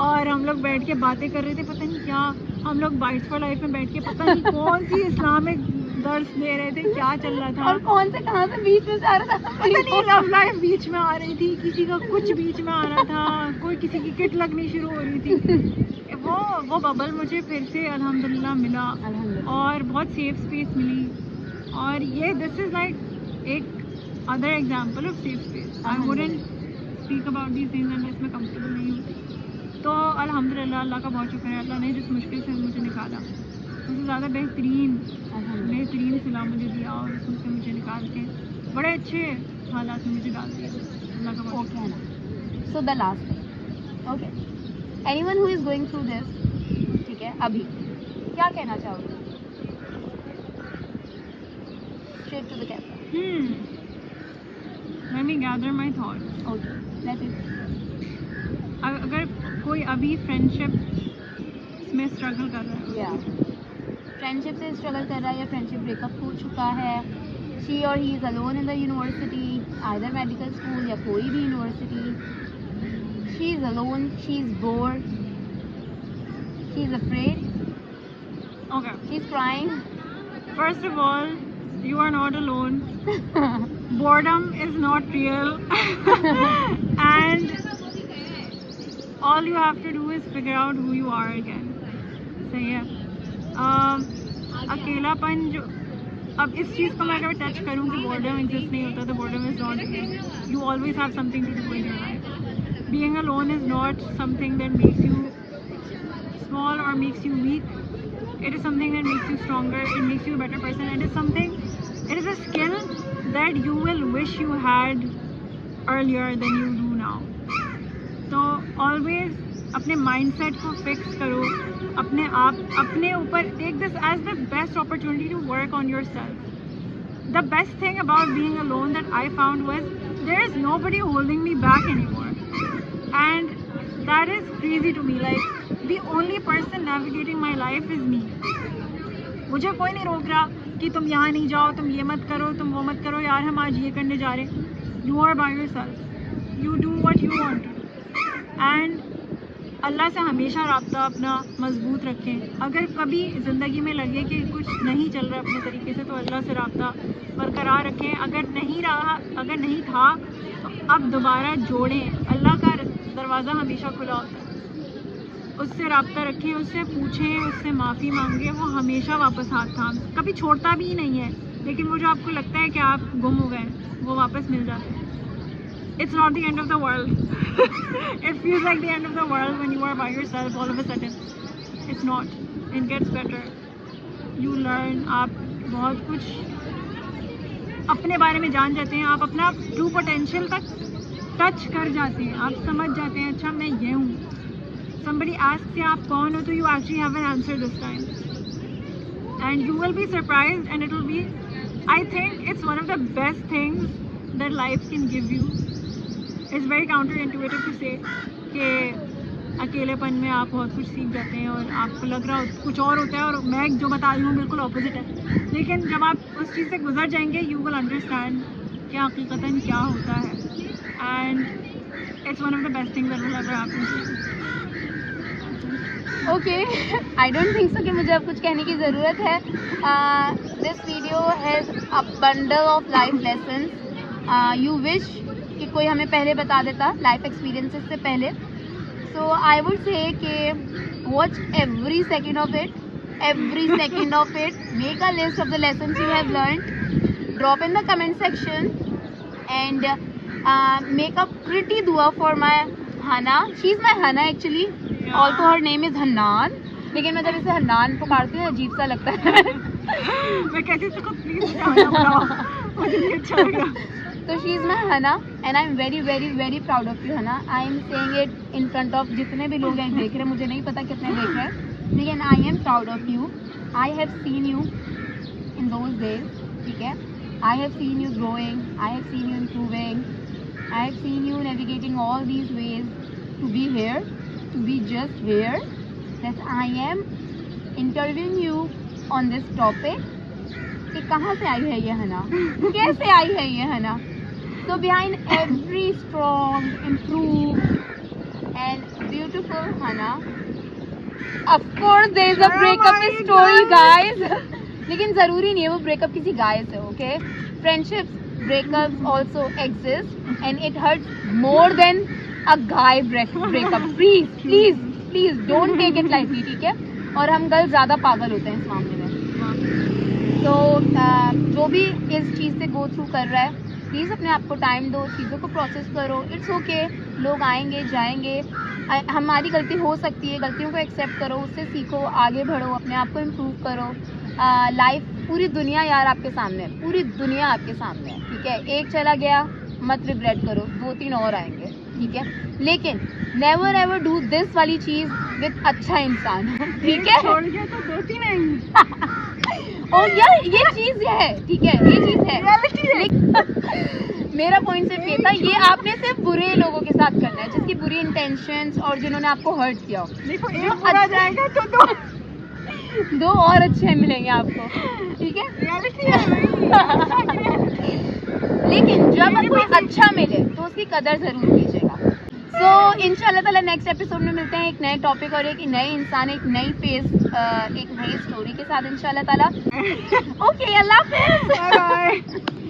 Speaker 2: और हम लोग बैठ के बातें कर रहे थे, पता नहीं क्या हम लोग बाइट्स फॉर लाइफ में बैठ के पता नहीं कौन सी इस्लामिक दर्स दे रहे थे, क्या चल रहा था
Speaker 1: और कौन से कहाँ से बीच में से आ रहा था
Speaker 2: पता नहीं, लव लाइफ बीच में आ रही थी, किसी का कुछ बीच में आ रहा था, कोई किसी की किट लगनी शुरू हो रही थी। वो बबल मुझे फिर से अल्हम्दुलिल्लाह मिला और बहुत सेफ स्पेस मिली, और ये दिस इज़ लाइक एक other example of safe space. I wouldn't speak about these things unless मैं कंफर्टेबल नहीं होती। तो अल्हम्दुलिल्लाह अल्लाह का बहुत शुक्र है, अल्लाह ने जिस मुश्किल से मुझे निकाला उससे ज़्यादा बेहतरीन सिला मुझे दिया, और उससे मुझे निकाल के बड़े अच्छे हालात में मुझे डाल दिया, अल्लाह का बहुत
Speaker 1: ओके ना। So the last thing, okay, anyone who is going through this, ठीक है, अभी क्या कहना चाहोगे? Straight to the camera.
Speaker 2: Let me gather my thoughts.
Speaker 1: Okay, let's it.
Speaker 2: अगर कोई अभी फ्रेंडशिप में स्ट्रगल कर रहा है,
Speaker 1: या फ्रेंडशिप से स्ट्रगल कर रहा है या फ्रेंडशिप ब्रेकअप हो चुका है, शी और he is alone in the university, either medical school या कोई भी university, she is alone, she is board, she is afraid,
Speaker 2: okay.
Speaker 1: She is crying.
Speaker 2: First of all, you are not alone. Boredom is not real. And all you have to do is figure out who you are again. सही है। अकेलापन जो, अब इस चीज़ को मैं अगर touch करूँ कि boredom exist नहीं होता, तो boredom is not real. You always have something to do in your life. Being alone is not something that makes you small or makes you weak. It is something that makes you stronger, it makes you a better person. It is a skill that you will wish you had earlier than you do now. तो always अपने mindset को fix करो, अपने ऊपर take this as the best opportunity to work on yourself. The best thing about being alone that I found was there is nobody holding me back anymore. And that is crazy to me. Like, the only person navigating my life is me. मुझे कोई नहीं रोक रहा कि तुम यहाँ नहीं जाओ, तुम ये मत करो, तुम वो मत करो, यार हम आज ये करने जा रहे हैं। You are by yourself. You do what you want to do. And अल्लाह से हमेशा राब्ता अपना मजबूत रखें। अगर कभी ज़िंदगी में लगे कि कुछ नहीं चल रहा अपने तरीके से, तो अल्लाह से राब्ता बरकरार रखें। अगर नहीं था तो अब दोबारा जोड़ें। अल्लाह का दरवाज़ा हमेशा खुला होता है, उससे राब्ता रखें, उससे पूछें, उससे माफ़ी मांगें, वो हमेशा वापस हाथ थाम, कभी छोड़ता भी नहीं है। लेकिन वो जो आपको लगता है कि आप गुम हो गए, वो वापस मिल जाते हैं। It's not the end of the world. It feels like the end of the world when you are by yourself all of a sudden. It's not. It gets better. You learn. आप बहुत कुछ अपने बारे में जान जाते हैं, आप अपना ट्रू पोटेंशियल तक टच कर जाते हैं, आप समझ जाते हैं, अच्छा मैं ये हूँ। Somebody asks you आप कौन हो, तो you actually have an answer this time. And you will be surprised, and it will be, I think it's one of the best things that life can give you. It's very counterintuitive to say कि अकेलेपन में आप बहुत कुछ सीख जाते हैं और आपको लग रहा हो कुछ और होता है, और मैं जो बता रही हूँ बिल्कुल ऑपोजिट है। लेकिन जब आप उस चीज़ से गुजर जाएंगे, you will understand कि हकीकतन क्या होता है। And it's one of the best things that will ever happen to you.
Speaker 1: Okay, I don't think so कि मुझे अब कुछ कहने की ज़रूरत है। This video has a bundle of life lessons. You wish कि कोई हमें पहले बता देता लाइफ एक्सपीरियंसेस से पहले। सो आई वुड से कि watch every second of it, make a list of the lessons you have learned, drop in the comment section, and make a pretty दुआ फॉर माई हना। शी इज़ माई हना actually, also her name is Hannan, लेकिन मैं जब इसे हन्नान पुकारती हूँ अजीब सा लगता है।
Speaker 2: मैं कहती हूँ प्लीज मुझे अच्छा लगा।
Speaker 1: तो she is my Hana and I am very very very proud of you Hana. I am saying it in front of जितने भी लोग हैं देख रहे हैं, मुझे नहीं पता कितने देख रहे हैं, लेकिन I am proud of you. I have seen you in those days, ठीक है। I have seen you growing, I have seen you improving, I have seen you navigating all these ways to be here, to be just here, that I am interviewing you on this topic कि कहाँ से आई है ये हना, कैसे आई है ये हना। So behind every strong, improved and beautiful Hana, of course there is a breakup story, guys. लेकिन ज़रूरी नहीं है वो breakup किसी guy से, okay? Friendships, breakups also exist and it hurts more than a guy breakup. Please don't take it lightly, ठीक है? और हम गर्ल ज़्यादा पागल होते हैं इस मामले में. तो जो भी इस चीज़ से गो थ्रू कर रहा है, प्लीज़ अपने आप को टाइम दो, चीज़ों को प्रोसेस करो. इट्स ओके, लोग आएंगे जाएंगे, हमारी गलती हो सकती है, गलतियों को एक्सेप्ट करो, उससे सीखो, आगे बढ़ो, अपने आप को इम्प्रूव करो. लाइफ, पूरी दुनिया यार आपके सामने है, पूरी दुनिया आपके सामने है, ठीक है? एक चला गया मत रिग्रेट करो, 2-3 और आएंगे, ठीक है? लेकिन नेवर एवर डू दिस वाली चीज़ विद अच्छा इंसान, ठीक है?
Speaker 2: छोड़ गया तो 2-3 आएंगे.
Speaker 1: और यार ये चीज़ है, ठीक है, ये चीज़ है. मेरा पॉइंट सिर्फ ये था, ये आपने सिर्फ बुरे लोगों के साथ करना है, जिसकी बुरी इंटेंशंस और जिन्होंने आपको हर्ट किया हो.
Speaker 2: देखो एक बुरा जाएगा तो
Speaker 1: 2 और अच्छे मिलेंगे आपको, ठीक है?
Speaker 2: रियलिटी है.
Speaker 1: लेकिन जब आपको अच्छा मिले तो उसकी कदर जरूर कीजिएगा. सो इंशाल्लाह ताला नेक्स्ट एपिसोड में मिलते हैं एक नए टॉपिक और एक नए इंसान, एक नई फेस, एक नई स्टोरी के साथ इंशाल्लाह ताला. ओके, अल्लाह हाफिज़.
Speaker 2: Bye bye.